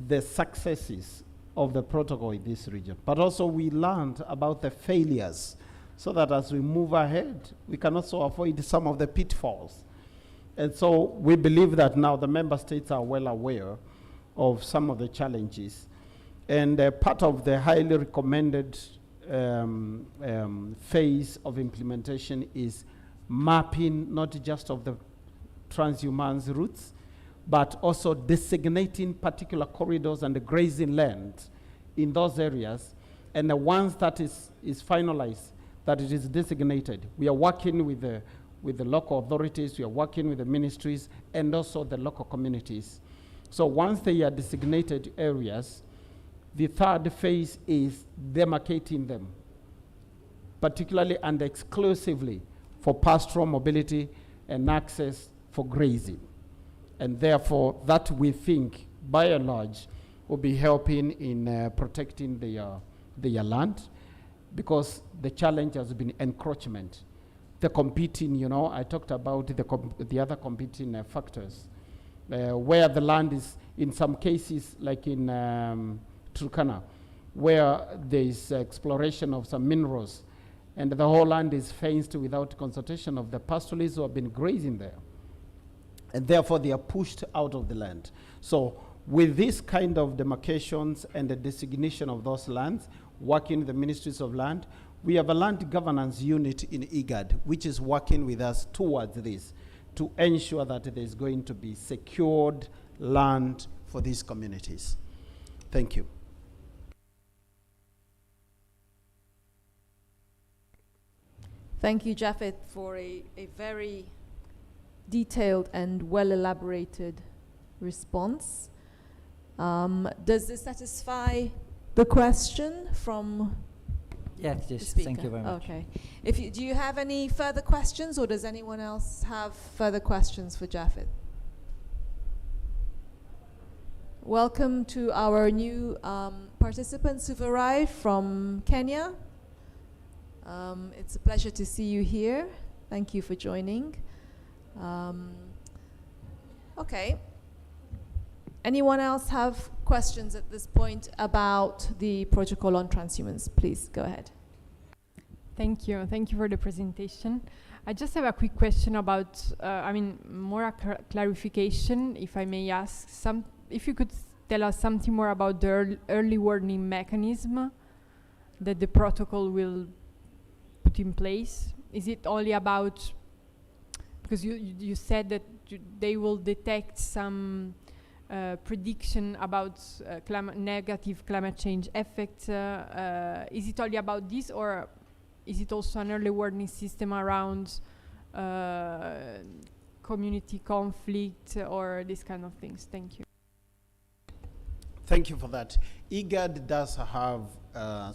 the successes of the protocol in this region, but also we learned about the failures, so that as we move ahead, we can also avoid some of the pitfalls. And so we believe that now the member states are well aware of some of the challenges. And part of the highly recommended phase of implementation is mapping not just of the transhumance routes, but also designating particular corridors and the grazing land in those areas. And once that is finalized, that it is designated, we are working with the local authorities, we are working with the ministries, and also the local communities. So once they are designated areas, the third phase is demarcating them, particularly and exclusively for pastoral mobility and access for grazing. And therefore, that we think, by and large, will be helping in protecting their land, because the challenge has been encroachment. The competing, I talked about the other competing factors, where the land is, in some cases, like in Turkana, where there is exploration of some minerals, and the whole land is fenced without consultation of the pastoralists who have been grazing there. And therefore, they are pushed out of the land. So with this kind of demarcations and the designation of those lands, working with the ministries of land, we have a land governance unit in IGAD, which is working with us towards this, to ensure that there is going to be secured land for these communities. Thank you. Thank you, Japhet, for a very detailed and well-elaborated response. Does this satisfy the question from Yes, the yes, speaker? thank you very much. Okay. Do you have any further questions, or does anyone else have further questions for Japhet? Welcome to our new participants who've arrived from Kenya. It's a pleasure to see you here. Thank you for joining. Okay. Anyone else have questions at this point about the protocol on transhumance? Please go ahead. Thank you. Thank you for the presentation. I just have a quick question about, more a clarification, if I may ask. If you could tell us something more about the early warning mechanism that the protocol will put in place. Is it only about, because you said that they will detect some prediction about negative climate change effects. Is it only about this, or is it also an early warning system around community conflict or these kind of things? Thank you. Thank you for that. IGAD does have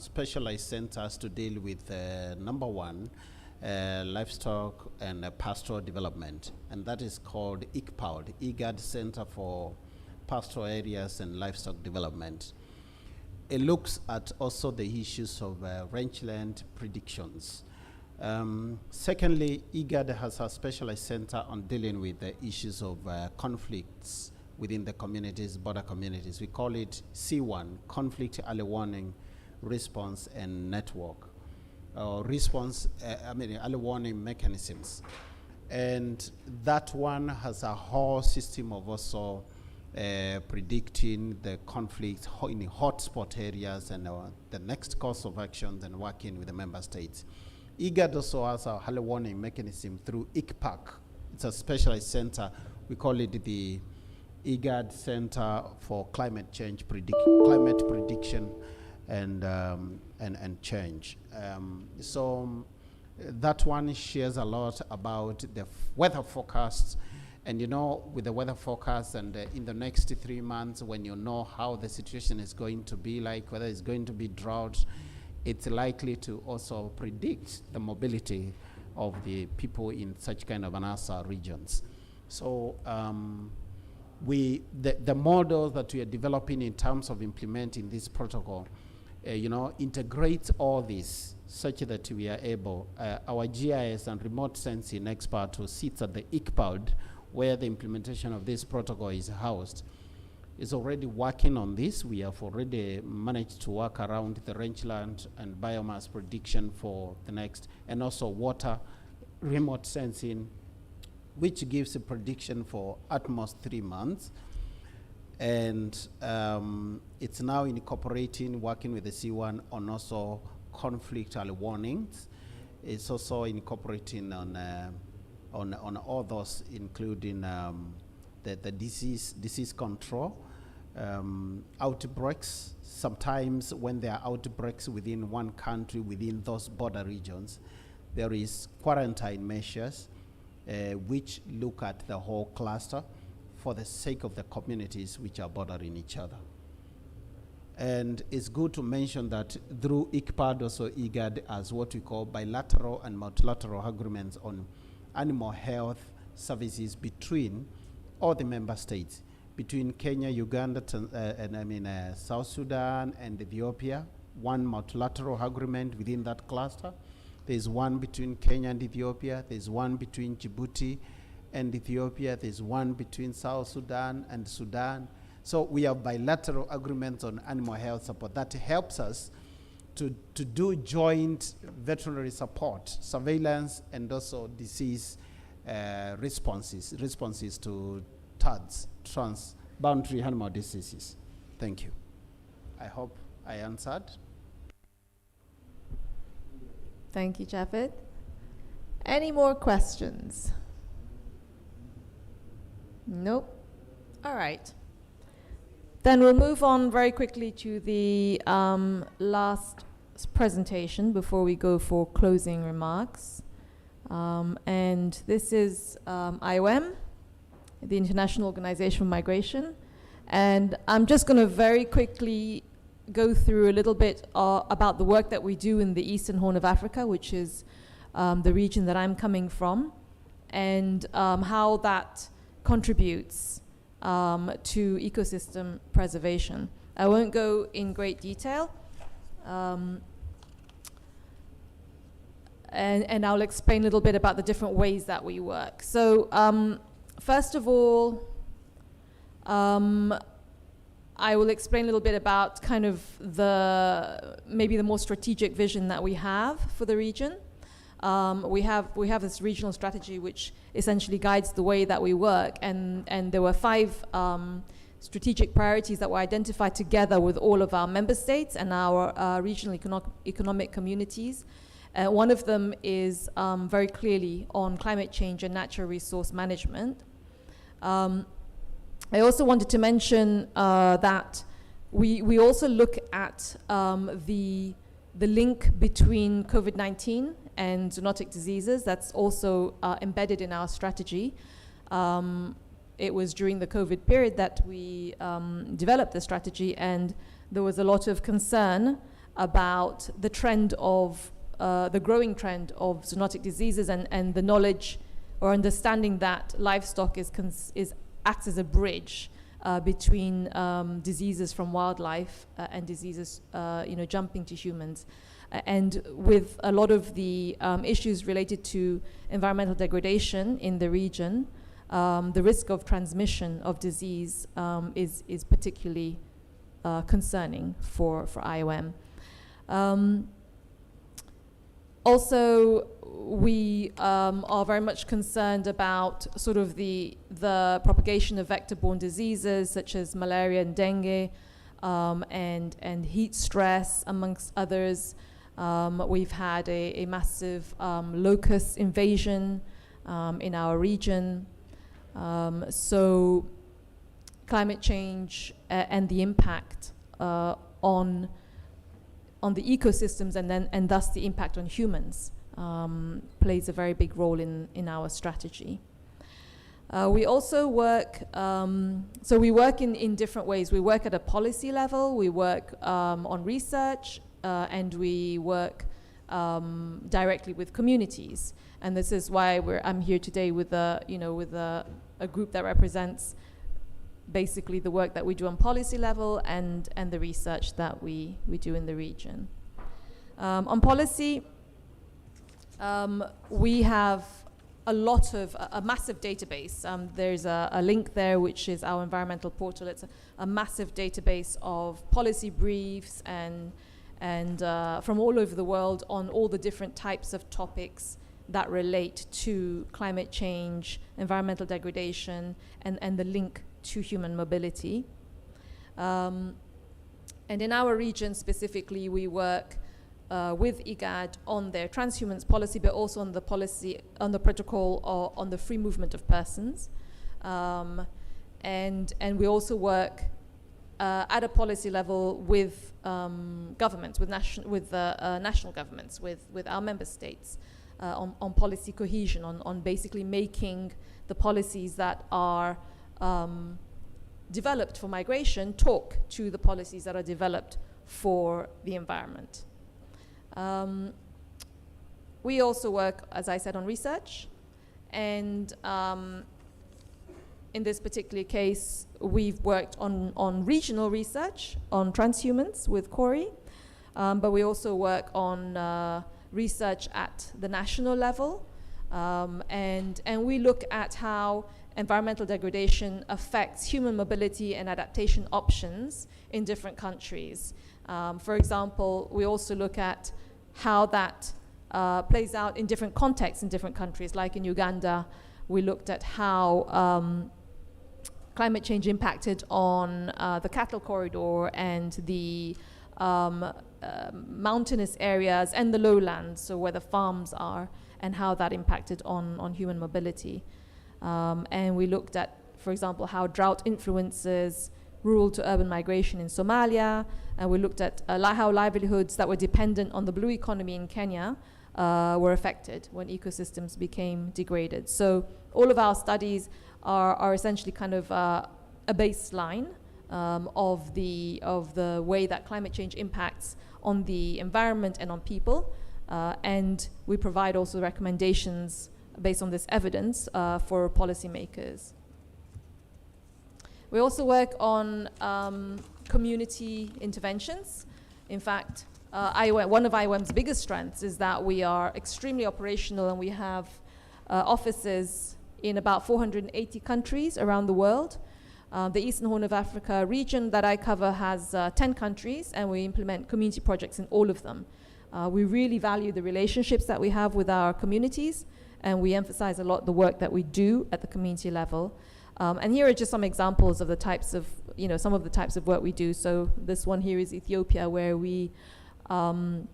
specialized centers to deal with number one, livestock and pastoral development, and that is called ICPAD, IGAD Center for Pastoral Areas and Livestock Development. It looks at also the issues of rangeland predictions. Secondly, IGAD has a specialized center on dealing with the issues of conflicts within the communities, border communities. We call it C1, Conflict Early Warning Response and Network. Early warning mechanisms. And that one has a whole system of also predicting the conflict in hotspot areas and the next course of action, and working with the member states. IGAD also has a early warning mechanism through ICPAC. It's a specialized center. We call it the IGAD Center for Climate Change Climate Prediction and Change. So that one shares a lot about the weather forecasts. And you know, with the weather forecast and in the next 3 months, when you know how the situation is going to be like, whether it's going to be drought, it's likely to also predict the mobility of the people in such kind of an ASAL regions. So the models that we are developing in terms of implementing this protocol, integrate all this such that we are able, our GIS and remote sensing expert who sits at the ICPAD, where the implementation of this protocol is housed, is already working on this. We have already managed to work around the rangeland and biomass prediction for the next, and also water remote sensing, which gives a prediction for at most 3 months. And it's now incorporating, working with the C1 on also conflict early warnings. It's also incorporating on all those, including the disease control, outbreaks. Sometimes when there are outbreaks within one country, within those border regions, there is quarantine measures which look at the whole cluster for the sake of the communities which are bordering each other. And it's good to mention that through ICPAD, also IGAD has what we call bilateral and multilateral agreements on animal health services between all the member states, between Kenya, Uganda, South Sudan, and Ethiopia. One multilateral agreement within that cluster. There's one between Kenya and Ethiopia. There's one between Djibouti and Ethiopia. There's one between South Sudan and Sudan. So we have bilateral agreements on animal health support that helps us to do joint veterinary support, surveillance, and also disease responses to TADs, transboundary animal diseases. Thank you. I hope I answered. Thank you, Japhet. Any more questions? Nope. All right. Then we'll move on very quickly to the last presentation before we go for closing remarks. And this is IOM, the International Organization for Migration. And I'm just going to very quickly go through a little bit about the work that we do in the Eastern Horn of Africa, which is the region that I'm coming from, and how that contributes to ecosystem preservation. I won't go in great detail, and I'll explain a little bit about the different ways that we work. So first of all, I will explain a little bit about kind of maybe the more strategic vision that we have for the region. We have this regional strategy which essentially guides the way that we work, and there were 5 strategic priorities that were identified together with all of our member states and our regional economic communities. One of them is very clearly on climate change and natural resource management. I also wanted to mention that we also look at the link between COVID-19 and zoonotic diseases. That's also embedded in our strategy. It was during the COVID period that we developed the strategy, and there was a lot of concern about the trend of the growing trend of zoonotic diseases and the knowledge or understanding that livestock acts as a bridge between diseases from wildlife and diseases, jumping to humans. And with a lot of the issues related to environmental degradation in the region, the risk of transmission of disease is particularly concerning for IOM. Also, we are very much concerned about sort of the propagation of vector-borne diseases such as malaria and dengue, and heat stress, amongst others. We've had a massive locust invasion in our region. So climate change and the impact on the ecosystems and thus the impact on humans plays a very big role in our strategy. We also work, so we work in different ways. We work at a policy level, we work on research, and we work directly with communities. And this is why I'm here today with a group that represents basically the work that we do on policy level and the research that we do in the region. On policy, we have a massive database. There's a link there, which is our environmental portal. It's a massive database of policy briefs and from all over the world on all the different types of topics that relate to climate change, environmental degradation, and the link to human mobility. And in our region specifically, we work with IGAD on their transhumance policy, but also on the policy, on the protocol on the free movement of persons. And we also work at a policy level with governments, with national governments, with our member states, on policy cohesion, on basically making the policies that are developed for migration talk to the policies that are developed for the environment. We also work, as I said, on research, and in this particular case, we've worked on regional research, on transhumance with Corey, but we also work on research at the national level, and we look at how environmental degradation affects human mobility and adaptation options in different countries. For example, we also look at how that plays out in different contexts in different countries. Like in Uganda, we looked at how climate change impacted on the cattle corridor and the mountainous areas and the lowlands, so where the farms are, and how that impacted on human mobility. And we looked at, for example, how drought influences rural to urban migration in Somalia, and we looked at how livelihoods that were dependent on the blue economy in Kenya were affected when ecosystems became degraded. So all of our studies are essentially kind of a baseline of the way that climate change impacts on the environment and on people, and we provide also recommendations based on this evidence for policymakers. We also work on community interventions. In fact, one of IOM's biggest strengths is that we are extremely operational, and we have offices in about 480 countries around the world. The Eastern Horn of Africa region that I cover has 10 countries, and we implement community projects in all of them. We really value the relationships that we have with our communities, and we emphasize a lot the work that we do at the community level. And here are just some examples of the types of, some of the types of work we do. So this one here is Ethiopia, where we, under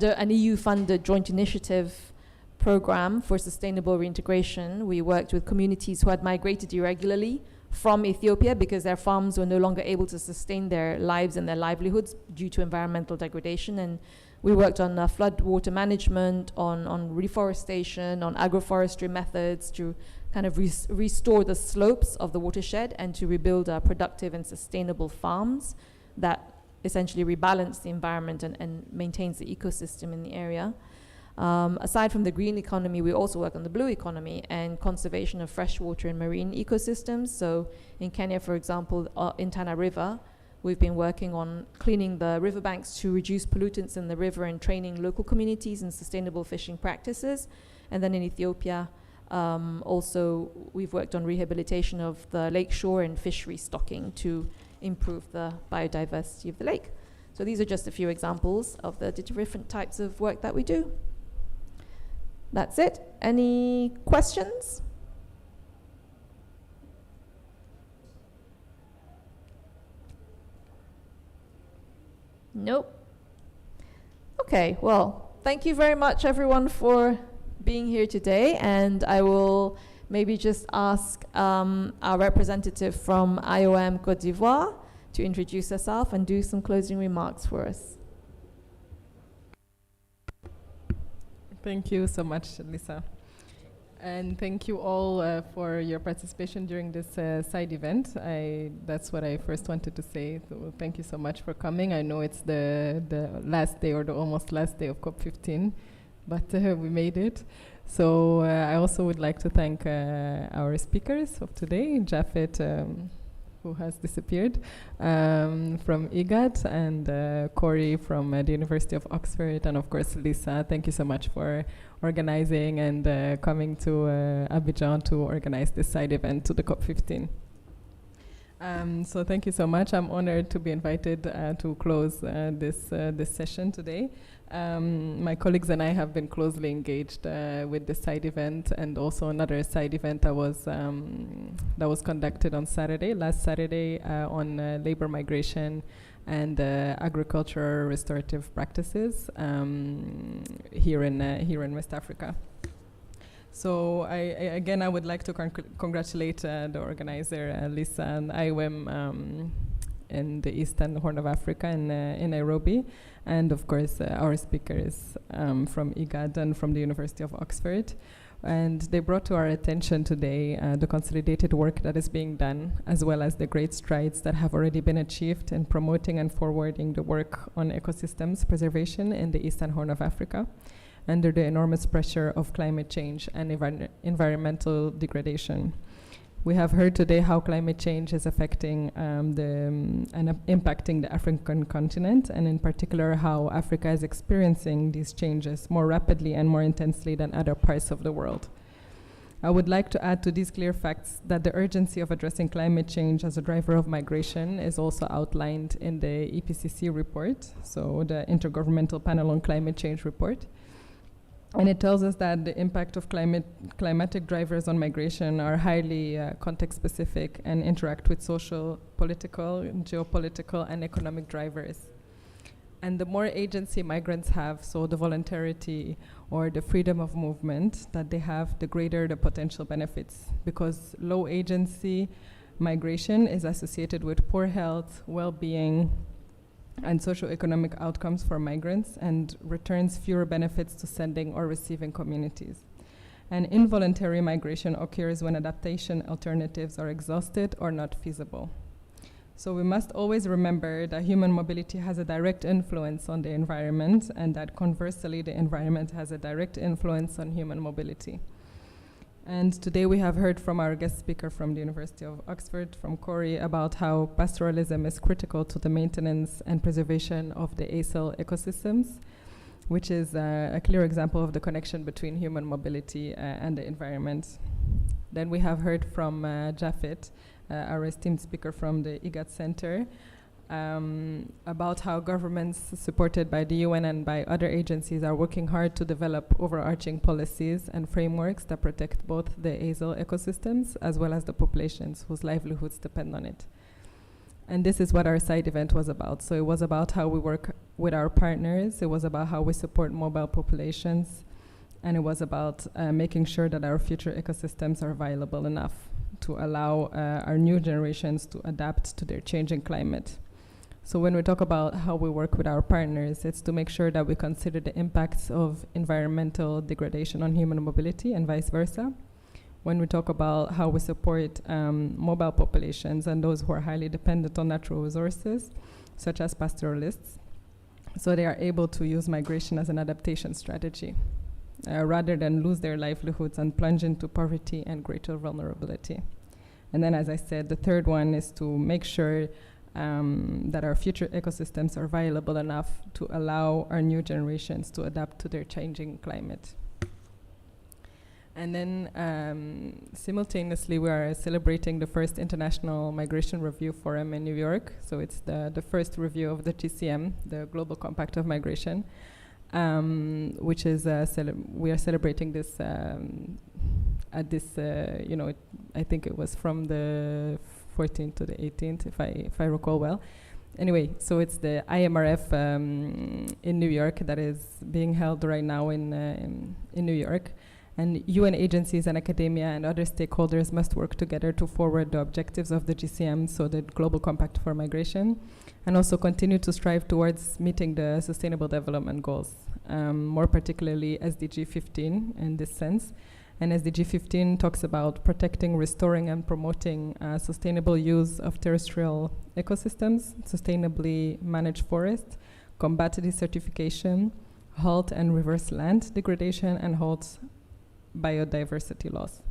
an EU-funded joint initiative program for sustainable reintegration, we worked with communities who had migrated irregularly from Ethiopia because their farms were no longer able to sustain their lives and their livelihoods due to environmental degradation. And we worked on flood water management, on reforestation, on agroforestry methods to kind of restore the slopes of the watershed and to rebuild productive and sustainable farms that essentially rebalance the environment and maintains the ecosystem in the area. Aside from the green economy, we also work on the blue economy and conservation of freshwater and marine ecosystems. So in Kenya, for example, in Tana River, we've been working on cleaning the riverbanks to reduce pollutants in the river and training local communities in sustainable fishing practices. And then in Ethiopia, also we've worked on rehabilitation of the lakeshore and fish restocking to improve the biodiversity of the lake. So these are just a few examples of the different types of work that we do. That's it. Any questions? Nope. Okay, well, thank you very much, everyone, for being here today. And I will maybe just ask our representative from IOM Côte d'Ivoire to introduce herself and do some closing remarks for us. Thank you so much, Lisa. And thank you all for your participation during this side event. That's what I first wanted to say. So thank you so much for coming. I know it's the last day or the almost last day of COP15, but we made it. So I also would like to thank our speakers of today, Jafet, who has disappeared, from IGAD, and Corey from the University of Oxford, and of course Lisa. Thank you so much for organizing and coming to Abidjan to organize this side event to the COP15. So thank you so much. I'm honored to be invited to close this session today. My colleagues and I have been closely engaged with the side event, and also another side event that was conducted on last Saturday, on labor migration and agricultural restorative practices here in West Africa. So I would like to congratulate the organizer, Lisa, and IOM in the Eastern Horn of Africa in Nairobi, and of course our speakers from IGAD and from the University of Oxford. And they brought to our attention today the consolidated work that is being done, as well as the great strides that have already been achieved in promoting and forwarding the work on ecosystems preservation in the Eastern Horn of Africa, under the enormous pressure of climate change and environmental degradation. We have heard today how climate change is affecting and impacting the African continent, and in particular how Africa is experiencing these changes more rapidly and more intensely than other parts of the world. I would like to add to these clear facts that the urgency of addressing climate change as a driver of migration is also outlined in the IPCC report, so the Intergovernmental Panel on Climate Change report. And it tells us that the impact of climatic drivers on migration are highly context-specific and interact with social, political, geopolitical, and economic drivers. And the more agency migrants have, so the voluntarity or the freedom of movement that they have, the greater the potential benefits, because low agency migration is associated with poor health, well-being, and socioeconomic outcomes for migrants, and returns fewer benefits to sending or receiving communities. And involuntary migration occurs when adaptation alternatives are exhausted or not feasible. So we must always remember that human mobility has a direct influence on the environment, and that conversely, the environment has a direct influence on human mobility. And today we have heard from our guest speaker from the University of Oxford, from Corey, about how pastoralism is critical to the maintenance and preservation of the ASAL ecosystems, which is a clear example of the connection between human mobility and the environment. Then we have heard from Jafet our esteemed speaker from the IGAD Center, about how governments supported by the UN and by other agencies are working hard to develop overarching policies and frameworks that protect both the ASAL ecosystems as well as the populations whose livelihoods depend on it. And this is what our side event was about. So it was about how we work with our partners, it was about how we support mobile populations, and it was about making sure that our future ecosystems are viable enough to allow our new generations to adapt to their changing climate. So when we talk about how we work with our partners, it's to make sure that we consider the impacts of environmental degradation on human mobility and vice versa. When we talk about how we support mobile populations and those who are highly dependent on natural resources, such as pastoralists, so they are able to use migration as an adaptation strategy, rather than lose their livelihoods and plunge into poverty and greater vulnerability. And then, as I said, the third one is to make sure that our future ecosystems are viable enough to allow our new generations to adapt to their changing climate. And then simultaneously, we are celebrating the first International Migration Review Forum in New York. So it's the first review of the GCM, the Global Compact of Migration, which is, we are celebrating this at this, I think it was from the 14th to the 18th, if I recall well. Anyway, so it's the IMRF in New York that is being held right now in New York. And UN agencies and academia and other stakeholders must work together to forward the objectives of the GCM, so the Global Compact for Migration, and also continue to strive towards meeting the Sustainable Development Goals, more particularly SDG 15 in this sense. And SDG 15 talks about protecting, restoring, and promoting sustainable use of terrestrial ecosystems, sustainably managed forests, combat desertification, halt and reverse land degradation, and halt biodiversity loss.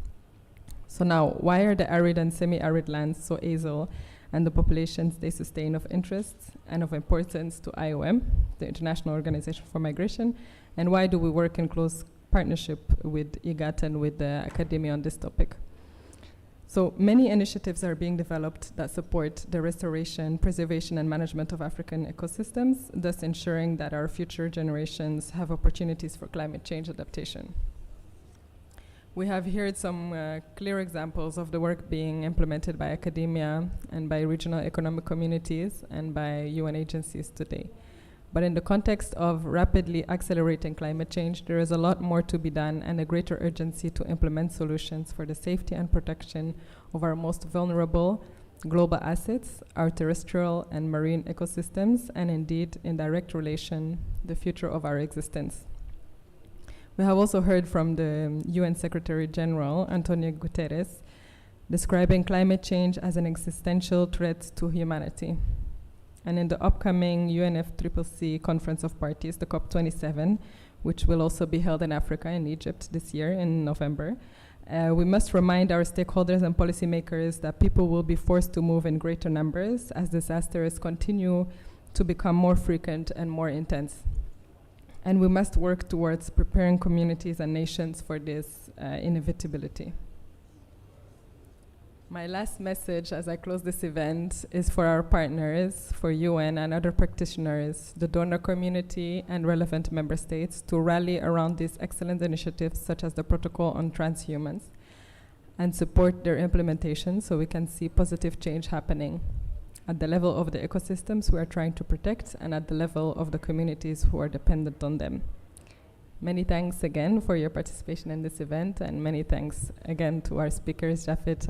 So now, why are the arid and semi-arid lands so ASAL and the populations they sustain of interest and of importance to IOM, the International Organization for Migration, and why do we work in close partnership with IGAD and with the academia on this topic? So many initiatives are being developed that support the restoration, preservation, and management of African ecosystems, thus ensuring that our future generations have opportunities for climate change adaptation. We have heard some clear examples of the work being implemented by academia and by regional economic communities and by UN agencies today. But in the context of rapidly accelerating climate change, there is a lot more to be done and a greater urgency to implement solutions for the safety and protection of our most vulnerable global assets, our terrestrial and marine ecosystems, and indeed, in direct relation, the future of our existence. We have also heard from the UN Secretary General, Antonio Guterres, describing climate change as an existential threat to humanity. And in the upcoming UNFCCC Conference of Parties, the COP27, which will also be held in Africa, in Egypt this year in November, we must remind our stakeholders and policymakers that people will be forced to move in greater numbers as disasters continue to become more frequent and more intense. And we must work towards preparing communities and nations for this inevitability. My last message as I close this event is for our partners, for UN and other practitioners, the donor community and relevant member states to rally around these excellent initiatives such as the Protocol on Transhumance and support their implementation so we can see positive change happening at the level of the ecosystems we are trying to protect and at the level of the communities who are dependent on them. Many thanks again for your participation in this event, and many thanks again to our speakers. Jafet,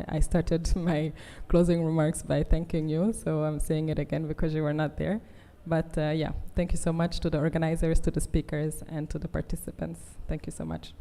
I started my closing remarks by thanking you, so I'm saying it again because you were not there. But yeah, thank you so much to the organizers, to the speakers, and to the participants. Thank you so much.